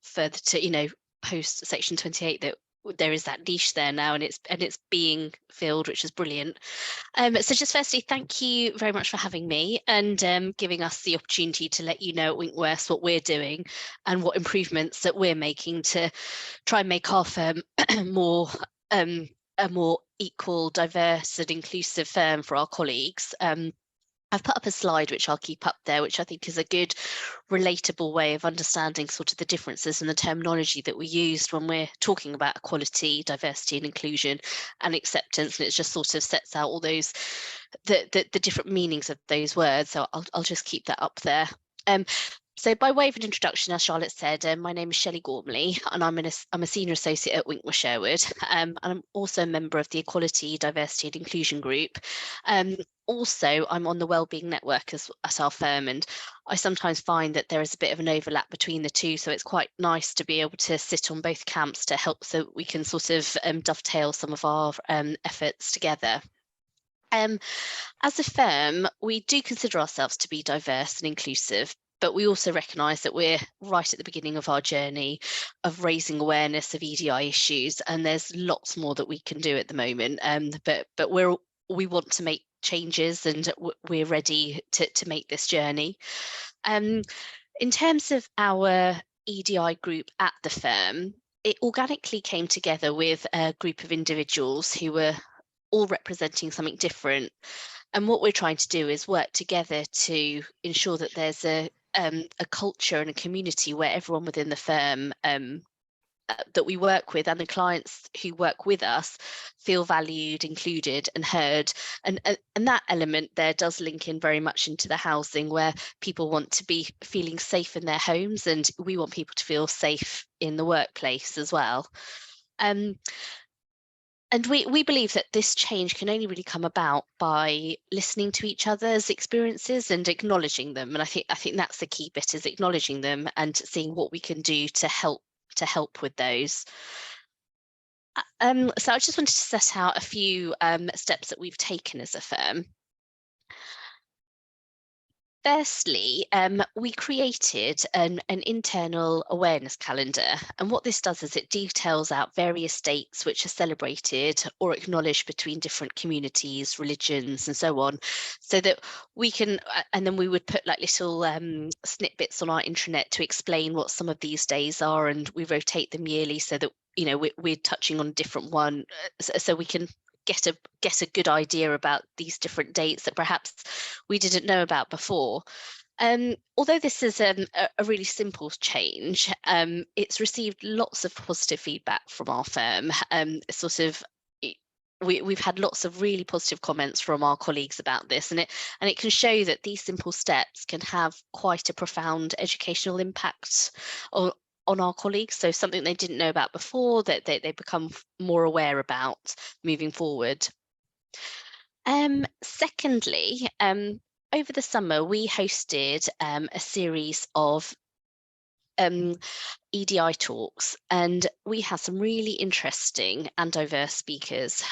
further to, you know, post Section 28, that there is that niche there now, and it's being filled, which is brilliant. So just firstly, thank you very much for having me and giving us the opportunity to let you know at Winckworth what we're doing and what improvements that we're making to try and make our firm more a more equal, diverse and inclusive firm for our colleagues. I've put up a slide which I'll keep up there, which I think is a good relatable way of understanding sort of the differences in the terminology that we used when we're talking about equality, diversity and inclusion and acceptance. And it just sort of sets out all those, the different meanings of those words. So I'll just keep that up there. So by way of an introduction, as Charlotte said, my name is Shelley Gormley and I'm a senior associate at Winckworth Sherwood, and I'm also a member of the Equality, Diversity and Inclusion Group. Also, I'm on the Wellbeing Network at our firm, and I sometimes find that there is a bit of an overlap between the two, so it's quite nice to be able to sit on both camps to help so we can sort of dovetail some of our efforts together. As a firm, we do consider ourselves to be diverse and inclusive, but we also recognise that we're right at the beginning of our journey of raising awareness of EDI issues, and there's lots more that we can do at the moment. But we want to make changes, and we're ready to make this journey. In terms of our EDI group at the firm, it organically came together with a group of individuals who were all representing something different. And what we're trying to do is work together to ensure that there's a culture and a community where everyone within the firm that we work with and the clients who work with us feel valued, included and heard. And that element there does link in very much into the housing, where people want to be feeling safe in their homes, and we want people to feel safe in the workplace as well. And we believe that this change can only really come about by listening to each other's experiences and acknowledging them. And I think that's the key bit, is acknowledging them and seeing what we can do to help with those. So I just wanted to set out a few steps that we've taken as a firm. Firstly, we created an internal awareness calendar, and what this does is it details out various dates which are celebrated or acknowledged between different communities, religions and so on, so that we can, and then we would put like little snippets on our intranet to explain what some of these days are, and we rotate them yearly so that, you know, we're touching on a different one, so we can get a good idea about these different dates that perhaps we didn't know about before. Although this is a really simple change, it's received lots of positive feedback from our firm. We've had lots of really positive comments from our colleagues about this, and it can show that these simple steps can have quite a profound educational impact on our colleagues. So something they didn't know about before, that they become more aware about moving forward. Secondly, over the summer we hosted a series of EDI talks, and we had some really interesting and diverse speakers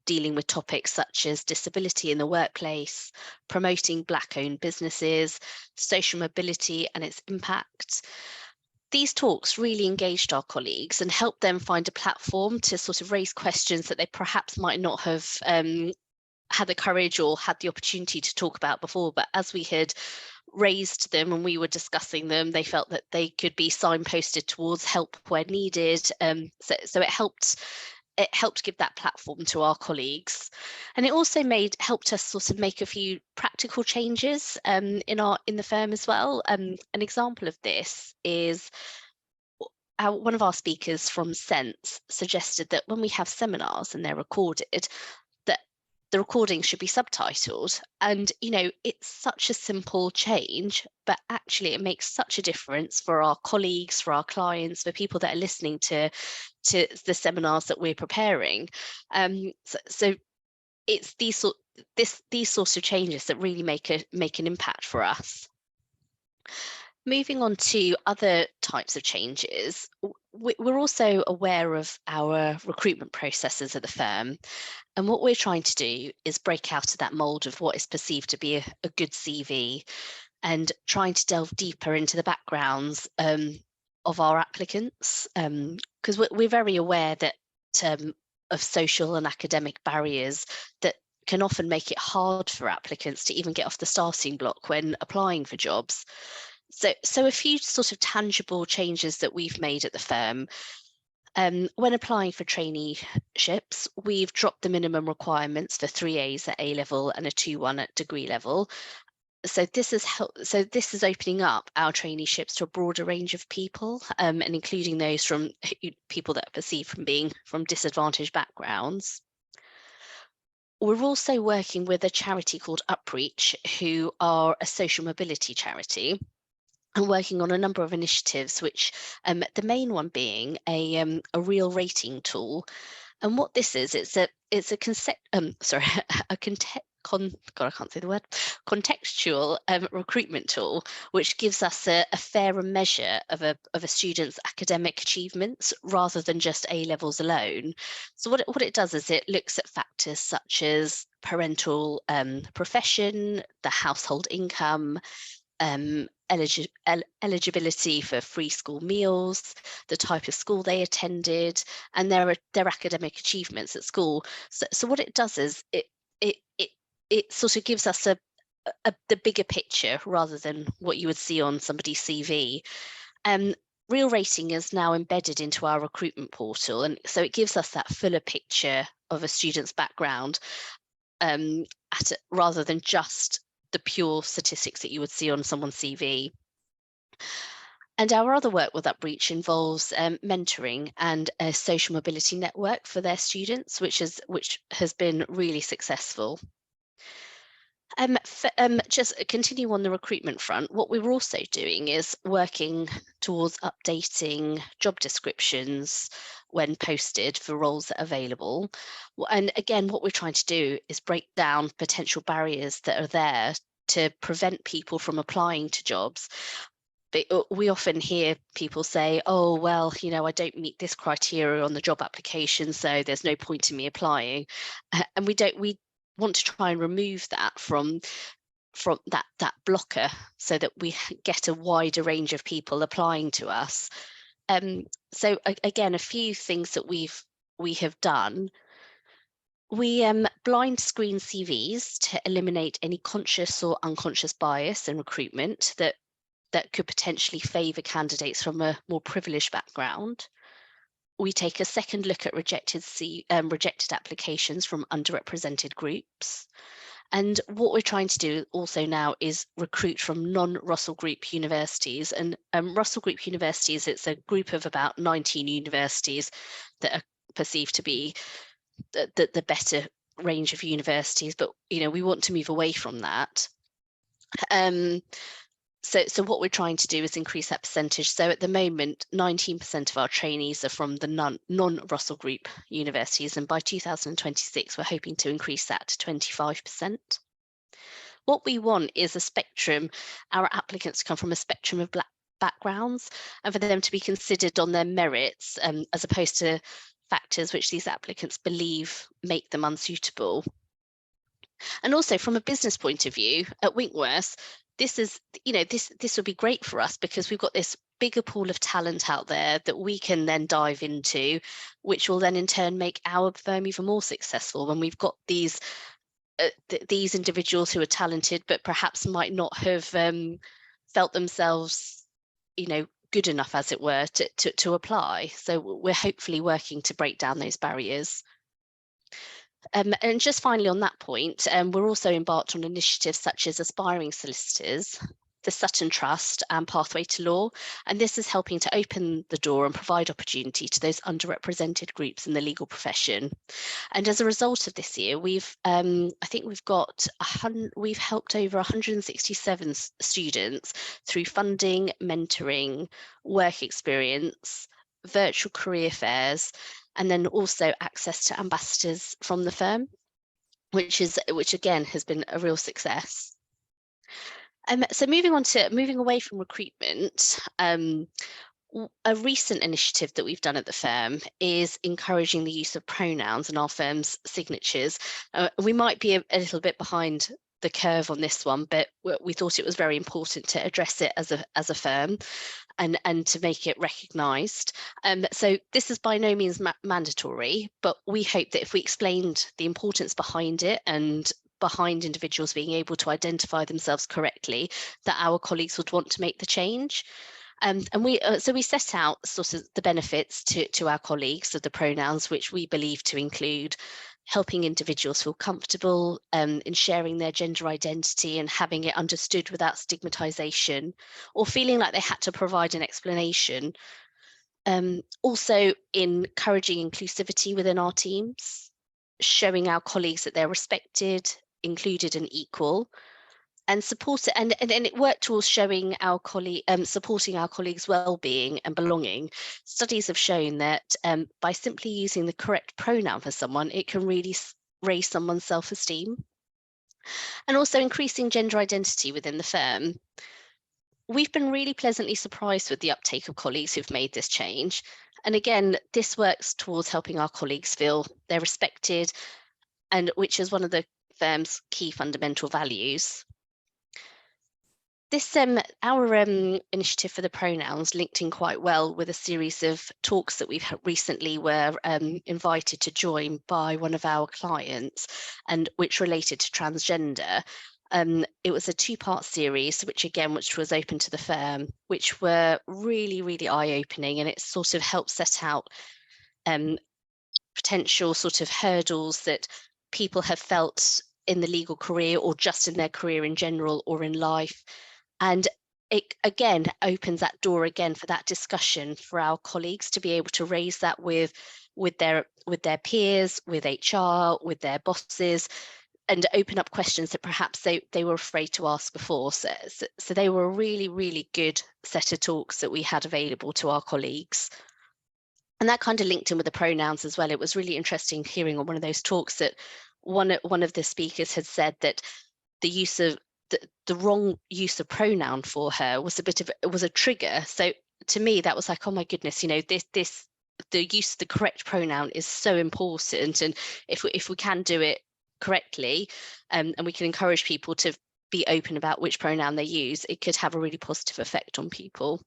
dealing with topics such as disability in the workplace, promoting Black-owned businesses, social mobility and its impact. These talks really engaged our colleagues and helped them find a platform to sort of raise questions that they perhaps might not have had the courage or had the opportunity to talk about before, but as we had raised them and we were discussing them, they felt that they could be signposted towards help where needed. So it helped give that platform to our colleagues, and it also helped us sort of make a few practical changes in the firm as well. An example of this is one of our speakers from Sense suggested that when we have seminars and they're recorded, that the recording should be subtitled. And, you know, it's such a simple change, but actually it makes such a difference for our colleagues, for our clients, for people that are listening to the seminars that we're preparing. So it's these sorts of changes that really make an impact for us. Moving on to other types of changes, we're also aware of our recruitment processes at the firm. And what we're trying to do is break out of that mold of what is perceived to be a good CV, and trying to delve deeper into the backgrounds of our applicants, because we're very aware that of social and academic barriers that can often make it hard for applicants to even get off the starting block when applying for jobs. So a few sort of tangible changes that we've made at the firm. When applying for traineeships, we've dropped the minimum requirements for 3 A's at A level and a 2-1 at degree level. So this is opening up our traineeships to a broader range of people, and including those from people that are perceived from disadvantaged backgrounds. We're also working with a charity called Upreach, who are a social mobility charity, and working on a number of initiatives, which the main one being a real rating tool. And what this is, it's a contextual recruitment tool, which gives us a fairer measure of a student's academic achievements rather than just A levels alone. So what it does is it looks at factors such as parental profession, the household income, eligibility for free school meals, the type of school they attended, and their academic achievements at school. So what it does is it sort of gives us the bigger picture rather than what you would see on somebody's CV. Real rating is now embedded into our recruitment portal, and so it gives us that fuller picture of a student's background, rather than just the pure statistics that you would see on someone's CV. And our other work with Upreach involves mentoring and a social mobility network for their students, which has been really successful. Just continue on the recruitment front, what we were also doing is working towards updating job descriptions when posted for roles that are available. And again, what we're trying to do is break down potential barriers that are there to prevent people from applying to jobs. But we often hear people say, oh, well, you know, I don't meet this criteria on the job application, so there's no point in me applying. And we want to try and remove that from that blocker, so that we get a wider range of people applying to us. So again, a few things that we have done. We blind screen CVs to eliminate any conscious or unconscious bias in recruitment that could potentially favour candidates from a more privileged background. We take a second look at rejected applications from underrepresented groups. And what we're trying to do also now is recruit from non-Russell Group universities. And Russell Group universities, it's a group of about 19 universities that are perceived to be the better range of universities. But, you know, we want to move away from that. So what we're trying to do is increase that percentage. So at the moment, 19% of our trainees are from the non-Russell Group universities, and by 2026, we're hoping to increase that to 25%. What we want is a spectrum, our applicants to come from a spectrum of backgrounds, and for them to be considered on their merits, as opposed to factors which these applicants believe make them unsuitable. And also from a business point of view, at Winckworth, this is, you know, this would be great for us because we've got this bigger pool of talent out there that we can then dive into, which will then in turn make our firm even more successful when we've got these these individuals who are talented but perhaps might not have felt themselves, good enough, as it were, to apply. So we're hopefully working to break down those barriers. And just finally on that point, we're also embarked on initiatives such as Aspiring Solicitors, the Sutton Trust and Pathway to Law, and this is helping to open the door and provide opportunity to those underrepresented groups in the legal profession. And as a result of this year, we've I think we've helped over 167 students through funding, mentoring, work experience, virtual career fairs, and then also access to ambassadors from the firm, which again has been a real success. So moving away from recruitment, a recent initiative that we've done at the firm is encouraging the use of pronouns in our firm's signatures. We might be a little bit behind the curve on this one, but we thought it was very important to address it as a firm and to make it recognised. So this is by no means mandatory, but we hope that if we explained the importance behind it and behind individuals being able to identify themselves correctly, that our colleagues would want to make the change. And we set out sort of the benefits to our colleagues of the pronouns, which we believe to include helping individuals feel comfortable in sharing their gender identity and having it understood without stigmatization or feeling like they had to provide an explanation. Also encouraging inclusivity within our teams, showing our colleagues that they're respected, included and equal, and support it, and it worked towards showing our supporting our colleagues' well-being and belonging. Studies have shown that by simply using the correct pronoun for someone, it can really raise someone's self-esteem. And also increasing gender identity within the firm. We've been really pleasantly surprised with the uptake of colleagues who've made this change. And again, this works towards helping our colleagues feel they're respected, and which is one of the firm's key fundamental values. This our initiative for the pronouns linked in quite well with a series of talks that we've recently were invited to join by one of our clients, and which related to transgender. It was a two-part series, which was open to the firm, which were really, really eye-opening, and it sort of helped set out potential sort of hurdles that people have felt in the legal career or just in their career in general or in life. And it again opens that door again for that discussion for our colleagues to be able to raise that with their peers, with HR, with their bosses, and open up questions that perhaps they were afraid to ask before. So they were a really, really good set of talks that we had available to our colleagues. And that kind of linked in with the pronouns as well. It was really interesting hearing on one of those talks that one of the speakers had said that the use of the wrong use of pronoun for her was a trigger. So to me, that was like, oh my goodness, the use of the correct pronoun is so important. And if we can do it correctly, and we can encourage people to be open about which pronoun they use, it could have a really positive effect on people.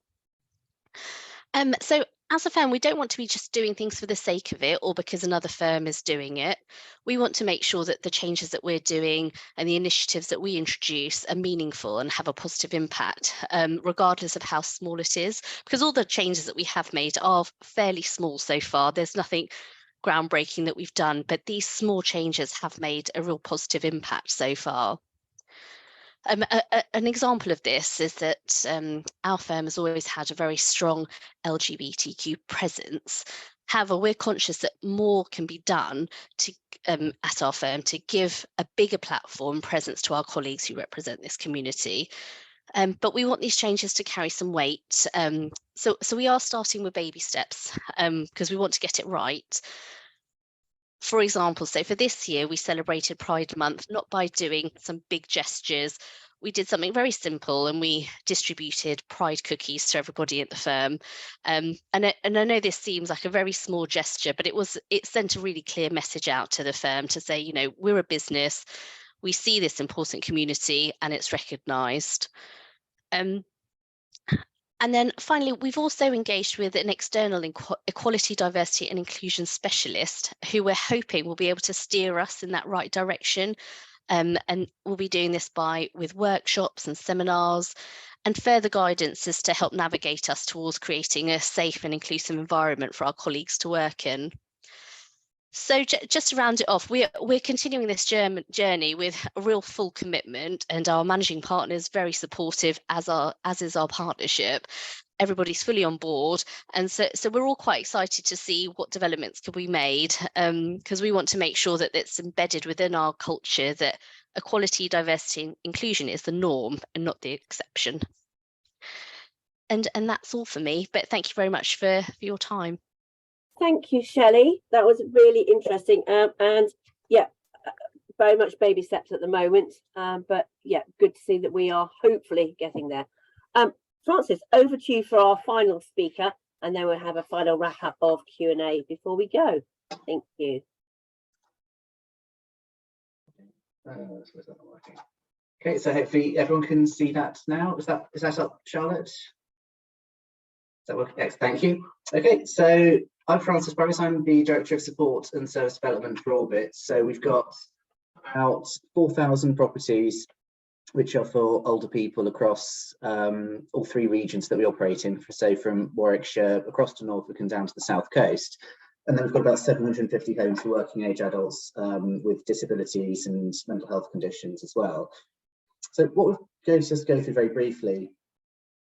So as a firm, we don't want to be just doing things for the sake of it or because another firm is doing it. We want to make sure that the changes that we're doing and the initiatives that we introduce are meaningful and have a positive impact, regardless of how small it is, because all the changes that we have made are fairly small so far. There's nothing groundbreaking that we've done, but these small changes have made a real positive impact so far. An example of this is that our firm has always had a very strong LGBTQ presence. However, we're conscious that more can be done at our firm to give a bigger platform presence to our colleagues who represent this community. But we want these changes to carry some weight. So we are starting with baby steps because we want to get it right. For example, so for this year, we celebrated Pride Month, not by doing some big gestures. We did something very simple and we distributed Pride cookies to everybody at the firm. And I know this seems like a very small gesture, but it sent a really clear message out to the firm to say, we're a business, we see this important community and it's recognised. And then finally, we've also engaged with an external equality, diversity and inclusion specialist who we're hoping will be able to steer us in that right direction. And we'll be doing this with workshops and seminars and further guidance as to help navigate us towards creating a safe and inclusive environment for our colleagues to work in. So just to round it off, we're continuing this journey with a real full commitment, and our managing partner is very supportive, as is our partnership. Everybody's fully on board, and so we're all quite excited to see what developments can be made, because we want to make sure that it's embedded within our culture that equality, diversity and inclusion is the norm and not the exception. And that's all for me, but thank you very much for your time. Thank you, Shelley. That was really interesting. And yeah, very much baby steps at the moment. But yeah, good to see that we are hopefully getting there. Francis, over to you for our final speaker, and then we'll have a final wrap up of Q&A before we go. Thank you. Okay, so hopefully everyone can see that now. Is that up, Charlotte? Is that working? Yes, thank you. Okay, so I'm Francis Burris. I'm the Director of Support and Service Development for Orbit. So we've got about 4,000 properties which are for older people across all 3 regions that we operate in. So from Warwickshire across to Norfolk and down to the south coast. And then we've got about 750 homes for working age adults with disabilities and mental health conditions as well. So what we're going to just go through very briefly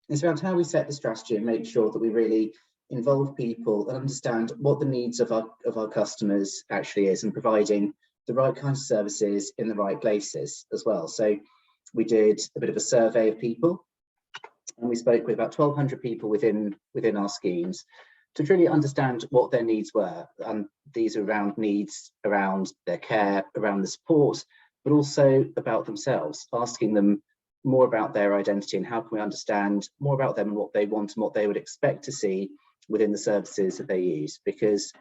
is around how we set the strategy and make sure that we really involve people and understand what the needs of our customers actually is, and providing the right kinds of services in the right places as well. So we did a bit of a survey of people, and we spoke with about 1,200 people within our schemes to really understand what their needs were. And these are around needs around their care, around the support, but also about themselves, asking them more about their identity and how can we understand more about them and what they want and what they would expect to see within the services that they use. Because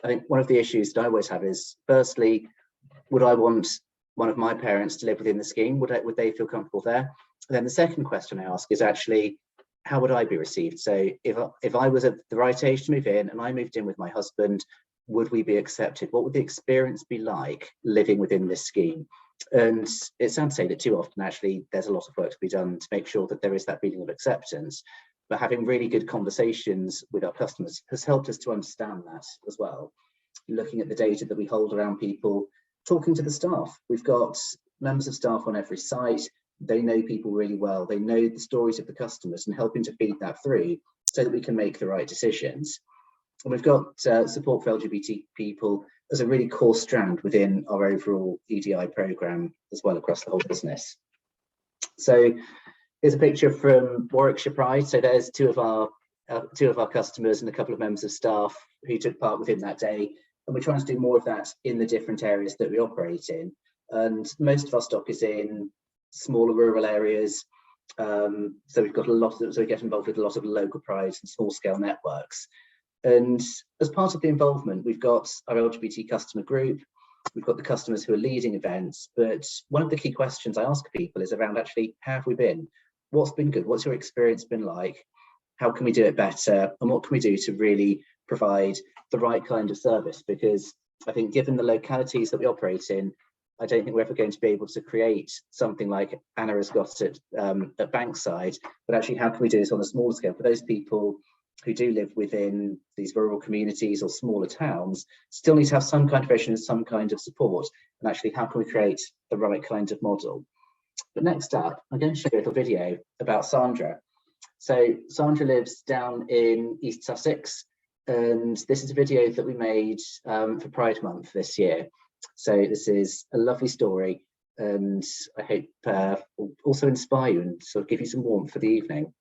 I think one of the issues that I always have is, firstly, would I want one of my parents to live within the scheme? Would they feel comfortable there? And then the second question I ask is actually, how would I be received? So if I was at the right age to move in and I moved in with my husband, would we be accepted? What would the experience be like living within this scheme? And it's sad to say that too often actually there's a lot of work to be done to make sure that there is that feeling of acceptance. But having really good conversations with our customers has helped us to understand that as well. Looking at the data that we hold around people, talking to the staff. We've got members of staff on every site. They know people really well. They know the stories of the customers, and helping to feed that through so that we can make the right decisions. And we've got support for LGBT people as a really core strand within our overall EDI programme as well across the whole business. So here's a picture from Warwickshire Pride. So there's two of our customers and a couple of members of staff who took part within that day. And we're trying to do more of that in the different areas that we operate in. And most of our stock is in smaller rural areas. So we've got so we get involved with a lot of local prides and small scale networks. And as part of the involvement, we've got our LGBT customer group, we've got the customers who are leading events. But one of the key questions I ask people is around actually, how have we been? What's been good? What's your experience been like? How can we do it better? And what can we do to really provide the right kind of service? Because I think given the localities that we operate in, I don't think we're ever going to be able to create something like Anna has got at Bankside, but actually how can we do this on a smaller scale for those people who do live within these rural communities or smaller towns, still need to have some kind of vision and some kind of support, and actually how can we create the right kind of model? But next up, I'm going to show you a little video about Sandra. So Sandra lives down in East Sussex, and this is a video that we made for Pride Month this year. So this is a lovely story, and I hope will also inspire you and sort of give you some warmth for the evening.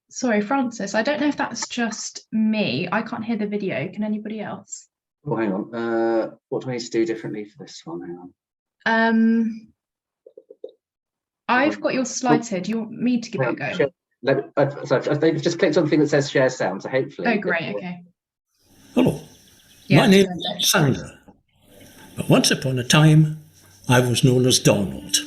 Sorry, Francis, I don't know if that's just me. I can't hear the video. Can anybody else? Oh, hang on. What do I need to do differently for this one? Hang on. I've got your slides here. Do you want me to give it a go? So I've just clicked on the thing that says share sound, so hopefully. Oh, great. Okay. Hello. Yeah, my name is Sandra. But once upon a time, I was known as Donald.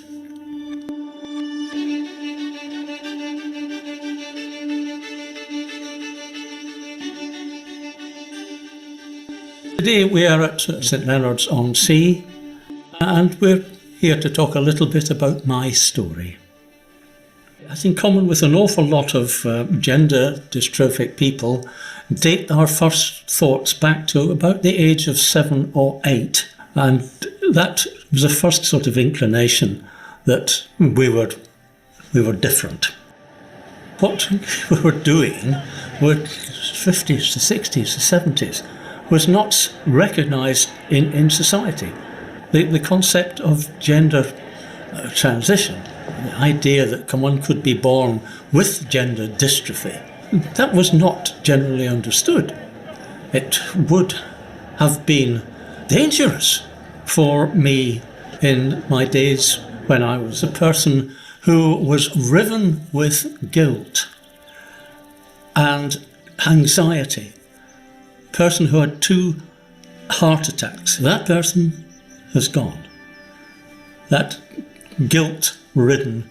Today we are at St Leonard's on Sea, and we're here to talk a little bit about my story. As in common with an awful lot of gender dystrophic people, date our first thoughts back to about the age of 7 or 8, and that was the first sort of inclination that we were different. What we were doing were 50s to 60s to 70s was not recognised in society. The concept of gender transition, the idea that one could be born with gender dystrophy, that was not generally understood. It would have been dangerous for me in my days when I was a person who was riven with guilt and anxiety. Person who had 2 heart attacks. That person has gone. That guilt-ridden,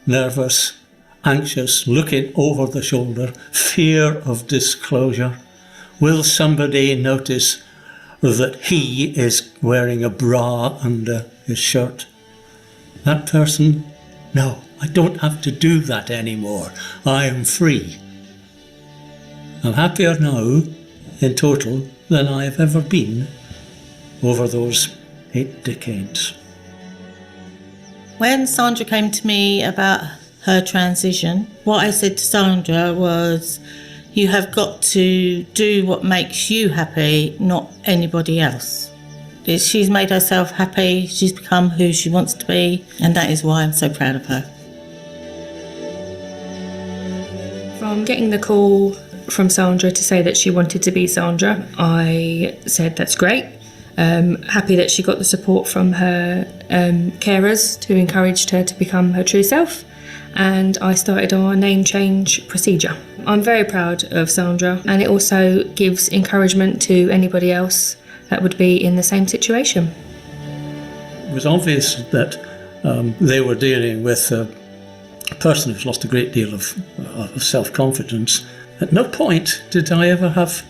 nervous, anxious, looking over the shoulder, fear of disclosure. Will somebody notice that he is wearing a bra under his shirt? That person, no, I don't have to do that anymore. I am free. I'm happier now in total than I have ever been over those 8 decades. When Sandra came to me about her transition, what I said to Sandra was, you have got to do what makes you happy, not anybody else. She's made herself happy, she's become who she wants to be, and that is why I'm so proud of her. From getting the call from Sandra to say that she wanted to be Sandra, I said that's great. Happy that she got the support from her carers who encouraged her to become her true self, and I started our name change procedure. I'm very proud of Sandra, and it also gives encouragement to anybody else that would be in the same situation. It was obvious that they were dealing with a person who's lost a great deal of self-confidence. At no point did I ever have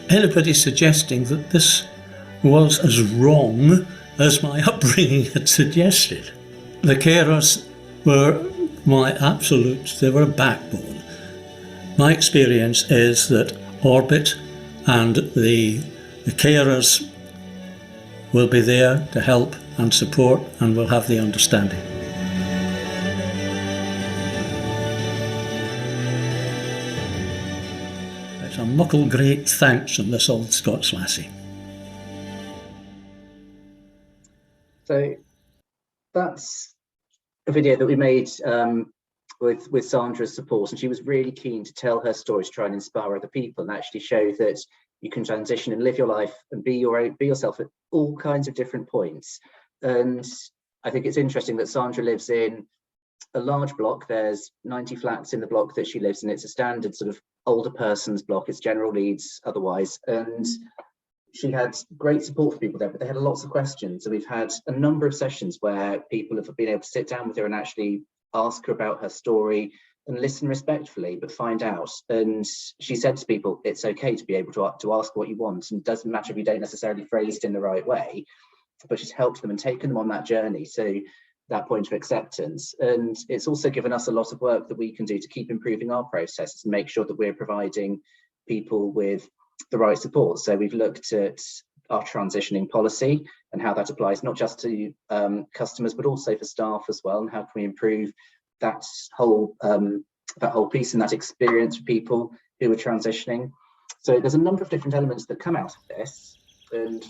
anybody suggesting that this was as wrong as my upbringing had suggested. The carers were my absolute, they were a backbone. My experience is that Orbit and the carers will be there to help and support and will have the understanding. It's a muckle great thanks from this old Scots lassie. So that's a video that we made with Sandra's support, and she was really keen to tell her story to try and inspire other people and actually show that you can transition and live your life and be yourself at all kinds of different points. And I think it's interesting that Sandra lives in a large block. There's 90 flats in the block that she lives in. It's a standard sort of older person's block. It's general Leeds otherwise. And she had great support for people there, but they had lots of questions. So we've had a number of sessions where people have been able to sit down with her and actually ask her about her story and listen respectfully, but find out. And she said to people, it's okay to be able to ask what you want, and it doesn't matter if you don't necessarily phrase it in the right way, but she's helped them and taken them on that journey. So that point of acceptance. And it's also given us a lot of work that we can do to keep improving our processes and make sure that we're providing people with the right support. So we've looked at our transitioning policy and how that applies not just to customers, but also for staff as well, and how can we improve that whole piece and that experience for people who are transitioning. So there's a number of different elements that come out of this, and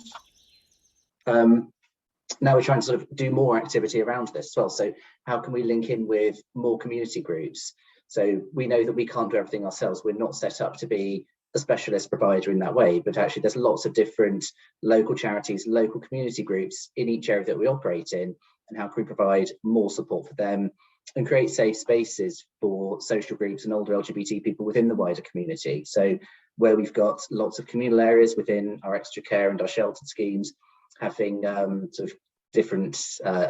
now we're trying to sort of do more activity around this as well. So how can we link in with more community groups? So we know that we can't do everything ourselves. We're not set up to be a specialist provider in that way, but actually there's lots of different local charities, local community groups in each area that we operate in, and how can we provide more support for them and create safe spaces for social groups and older LGBT people within the wider community. So where we've got lots of communal areas within our extra care and our sheltered schemes, having sort of different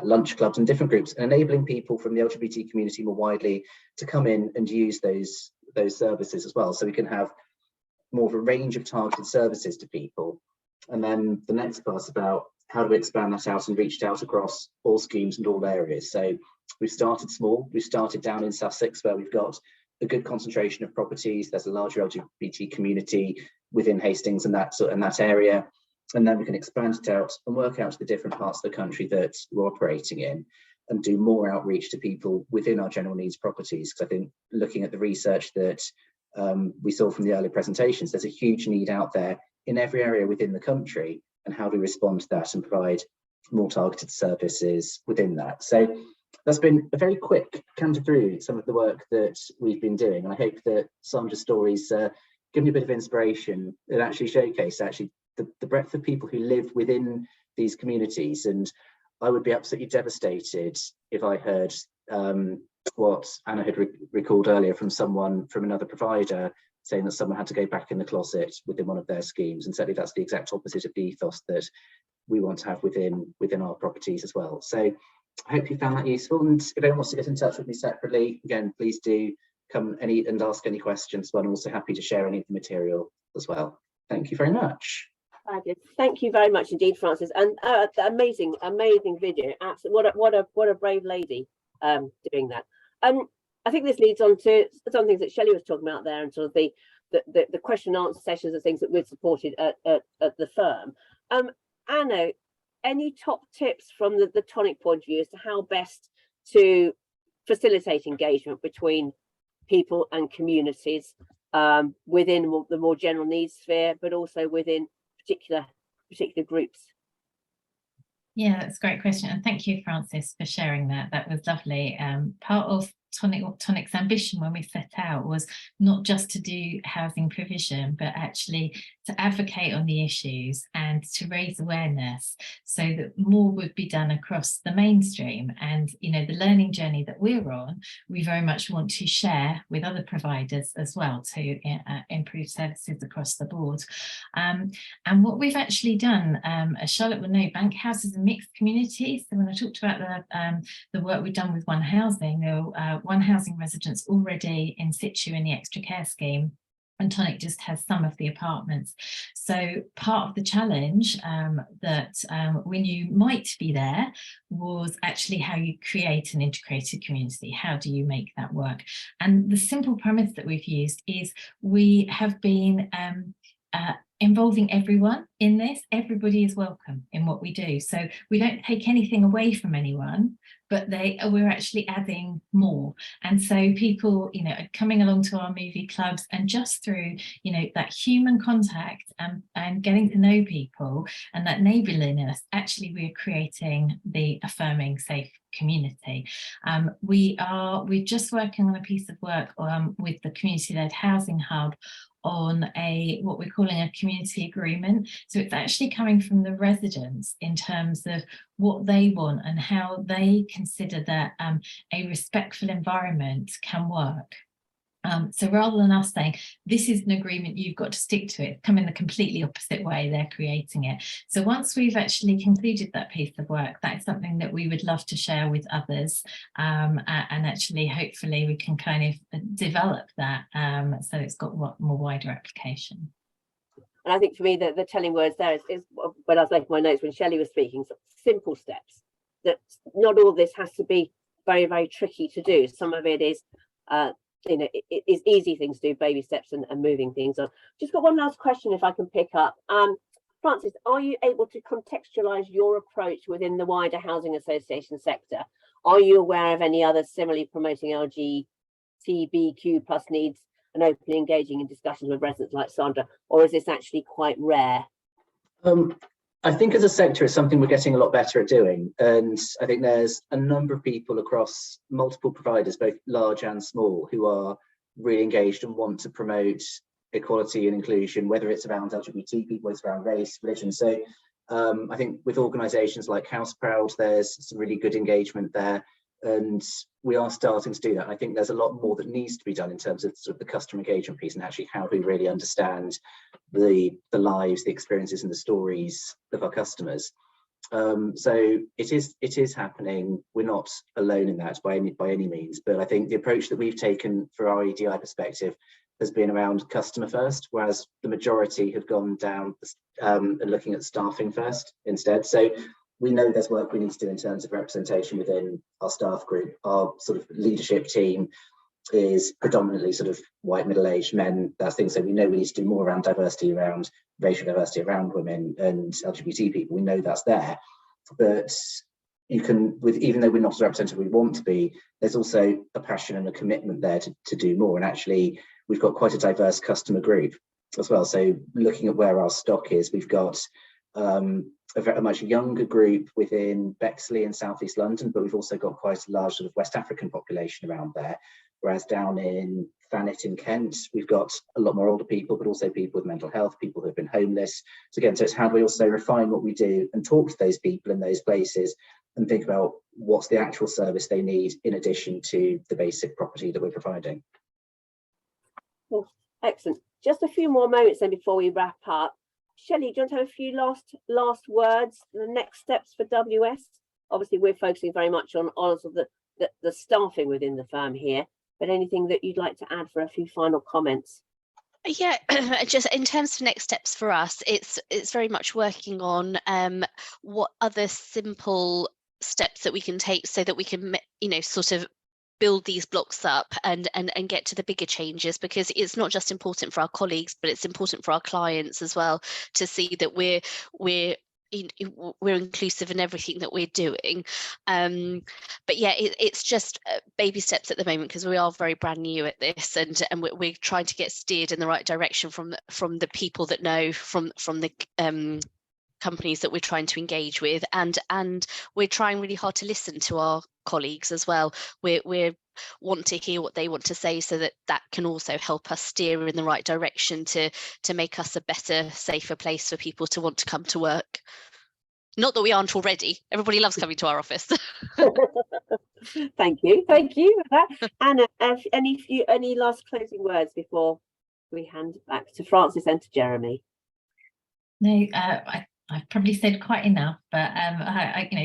lunch clubs and different groups, and enabling people from the LGBT community more widely to come in and use those services as well. So we can have more of a range of targeted services to people. And then the next part's about how do we expand that out and reach it out across all schemes and all areas. So we've started small. We've started down in Sussex, where we've got a good concentration of properties. There's a larger LGBT community within Hastings and that area. And then we can expand it out and work out to the different parts of the country that we're operating in, and do more outreach to people within our general needs properties. Because I think looking at the research that we saw from the earlier presentations, there's a huge need out there in every area within the country, and how do we respond to that and provide more targeted services within that. So that's been a very quick canter through some of the work that we've been doing, and I hope that Sandra's stories give you a bit of inspiration and actually showcase the breadth of people who live within these communities. And I would be absolutely devastated if I heard what Anna had recalled earlier from someone from another provider, saying that someone had to go back in the closet within one of their schemes. And certainly that's the exact opposite of the ethos that we want to have within our properties as well. So I hope you found that useful. And if anyone wants to get in touch with me separately, again, please do come and ask any questions, but I'm also happy to share any of the material as well. Thank you very much. Thank you very much indeed, Frances, and amazing video. Absolutely, what a brave lady doing that. I think this leads on to some things that Shelley was talking about there, and sort of the question and answer sessions and things that we've supported at the firm. Anna, any top tips from the Tonic point of view as to how best to facilitate engagement between people and communities within the more general needs sphere, but also within particular groups? Yeah, that's a great question, and thank you, Frances, for sharing that. That was lovely. Part of Tonic's ambition when we set out was not just to do housing provision, but actually to advocate on the issues and to raise awareness so that more would be done across the mainstream. And the learning journey that we're on, we very much want to share with other providers as well to improve services across the board. And what we've actually done, as Charlotte will know, Bank House is a mixed community. So when I talked about the work we've done with One Housing, One Housing residents already in situ in the extra care scheme, and Tonic just has some of the apartments. So part of the challenge that we knew might be there was actually how you create an integrated community. How do you make that work? And the simple premise that we've used is we have been involving everyone in this. Everybody is welcome in what we do. So we don't take anything away from anyone, but we're actually adding more. And so people, are coming along to our movie clubs, and just through, that human contact and getting to know people and that neighbourliness, actually we're creating the affirming, safe community. We're just working on a piece of work with the community-led housing hub on what we're calling a community agreement. So it's actually coming from the residents in terms of what they want and how they consider that a respectful environment can work. So rather than us saying, this is an agreement, you've got to stick to it, come in the completely opposite way, they're creating it. So once we've actually concluded that piece of work, that is something that we would love to share with others. And actually, hopefully we can kind of develop that so it's got more wider application. And I think for me, the telling words there is when I was making my notes, when Shelley was speaking, simple steps, that not all this has to be very, very tricky to do. Some of it is it is easy things to do, baby steps and moving things on. Just got one last question if I can pick up. Frances, are you able to contextualise your approach within the wider housing association sector? Are you aware of any others similarly promoting LGBTQ plus needs and openly engaging in discussions with residents like Sandra, or is this actually quite rare? I think as a sector, it's something we're getting a lot better at doing. And I think there's a number of people across multiple providers, both large and small, who are really engaged and want to promote equality and inclusion, whether it's around LGBT people, it's around race, religion. So I think with organisations like House Proud, there's some really good engagement there. And we are starting to do that. I think there's a lot more that needs to be done in terms of sort of the customer engagement piece and actually how we really understand the lives, the experiences and the stories of our customers. So it is happening. We're not alone in that by any means, but I think the approach that we've taken for our EDI perspective has been around customer first, whereas the majority have gone down and looking at staffing first instead. So we know there's work we need to do in terms of representation within our staff group. Our sort of leadership team is predominantly sort of white middle-aged men, that's things. So we know we need to do more around diversity, around racial diversity, around women and LGBT people. We know that's there, but you can, even though we're not as representative we want to be, there's also a passion and a commitment there to do more. And actually we've got quite a diverse customer group as well. So looking at where our stock is, we've got a much younger group within Bexley and South East London, but we've also got quite a large sort of West African population around there. Whereas down in Thanet in Kent, we've got a lot more older people, but also people with mental health, people who have been homeless. So again, so it's how do we also refine what we do and talk to those people in those places and think about what's the actual service they need in addition to the basic property that we're providing. Well, excellent. Just a few more moments then before we wrap up. Shelley, do you want to have a few last words, the next steps for WS? Obviously, we're focusing very much on the staffing within the firm here, but anything that you'd like to add for a few final comments? Yeah, just in terms of next steps for us, it's very much working on what other simple steps that we can take so that we can, sort of build these blocks up and get to the bigger changes, because it's not just important for our colleagues, but it's important for our clients as well to see that we're inclusive in everything that we're doing. But yeah, it's just baby steps at the moment, because we are very brand new at this, and we're trying to get steered in the right direction from the people that know, from the companies that we're trying to engage with, and we're trying really hard to listen to our colleagues as well. We want to hear what they want to say, so that can also help us steer in the right direction to make us a better, safer place for people to want to come to work. Not that we aren't already. Everybody loves coming to our office. Thank you for that. Anna, any last closing words before we hand back to Francis and to Jeremy? No, I've probably said quite enough, but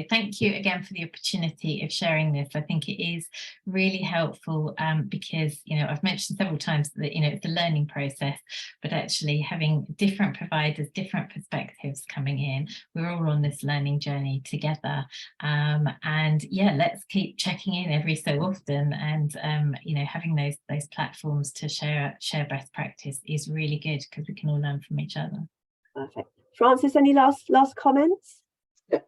thank you again for the opportunity of sharing this. I think it is really helpful because I've mentioned several times that it's a learning process, but actually having different providers, different perspectives coming in, we're all on this learning journey together. And yeah, let's keep checking in every so often, and having those platforms to share best practice is really good, because we can all learn from each other. Perfect. Francis, any last comments? Yeah,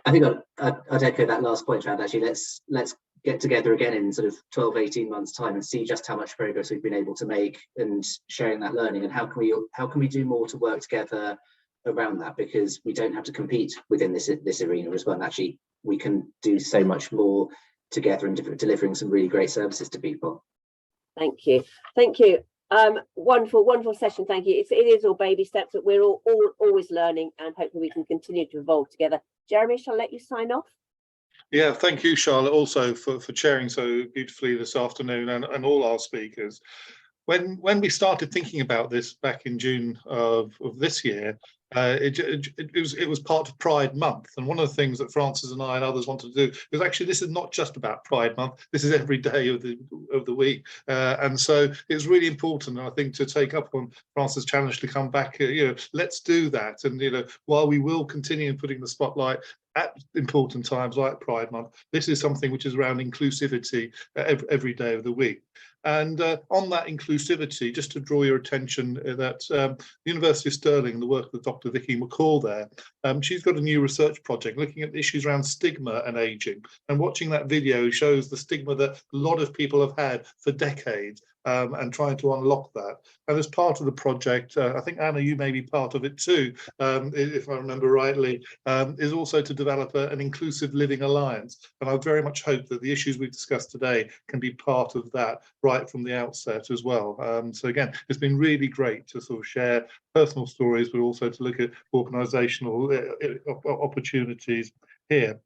I think I'd echo that last point around, actually, let's get together again in sort of 12-18 months time and see just how much progress we've been able to make, and sharing that learning, and how can we do more to work together around that, because we don't have to compete within this arena as well, and actually we can do so much more together in delivering some really great services to people. Thank you. Wonderful session. Thank you. It is all baby steps, but we're all always learning, and hopefully we can continue to evolve together. Jeremy, shall I let you sign off? Yeah, thank you, Charlotte, also for chairing so beautifully this afternoon, and all our speakers. When we started thinking about this back in June of this year, it was part of Pride Month, and one of the things that Francis and I and others wanted to do was actually, this is not just about Pride Month, this is every day of the week, and so it's really important, I think, to take up on Francis' challenge to come back. Let's do that, and while we will continue putting the spotlight at important times like Pride Month, this is something which is around inclusivity every day of the week. And on that inclusivity, just to draw your attention that the University of Stirling, the work of Dr. Vicky McCall there, she's got a new research project looking at issues around stigma and ageing. And watching that video shows the stigma that a lot of people have had for decades, and trying to unlock that. And as part of the project, I think, Anna, you may be part of it too, if I remember rightly, is also to develop an inclusive living alliance. And I very much hope that the issues we've discussed today can be part of that right from the outset as well. So again, it's been really great to sort of share personal stories, but also to look at organisational opportunities here.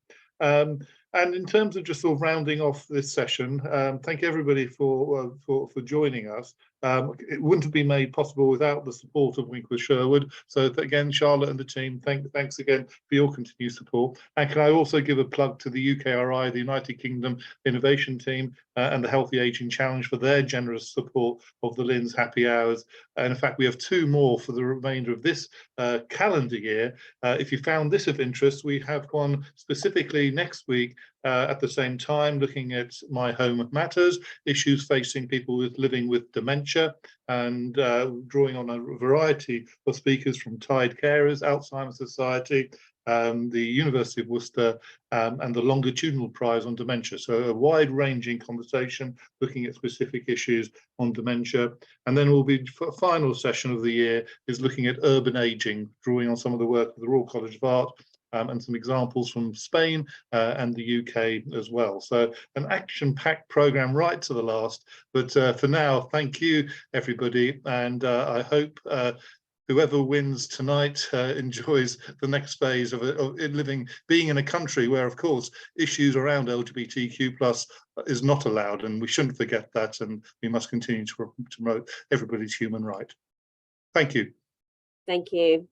And in terms of just sort of rounding off this session, thank everybody for joining us. It wouldn't have been made possible without the support of Winckworth Sherwood. So again, Charlotte and the team, thanks again for your continued support. And can I also give a plug to the UKRI, the United Kingdom Innovation Team, and the Healthy Aging Challenge for their generous support of the LIN's happy hours. And in fact, we have 2 more for the remainder of this calendar year. If you found this of interest, we have one specifically next week at the same time, looking at My Home Matters, issues facing people living with dementia, and drawing on a variety of speakers from Tide Carers, Alzheimer's Society, the University of Worcester, and the Longitudinal Prize on Dementia. So a wide-ranging conversation looking at specific issues on dementia. And then will be final session of the year is looking at urban ageing, drawing on some of the work of the Royal College of Art, and some examples from Spain and the UK as well. So an action-packed programme right to the last. But for now, thank you, everybody. And I hope whoever wins tonight enjoys the next phase of being in a country where, of course, issues around LGBTQ+ is not allowed, and we shouldn't forget that, and we must continue to promote everybody's human right. Thank you. Thank you.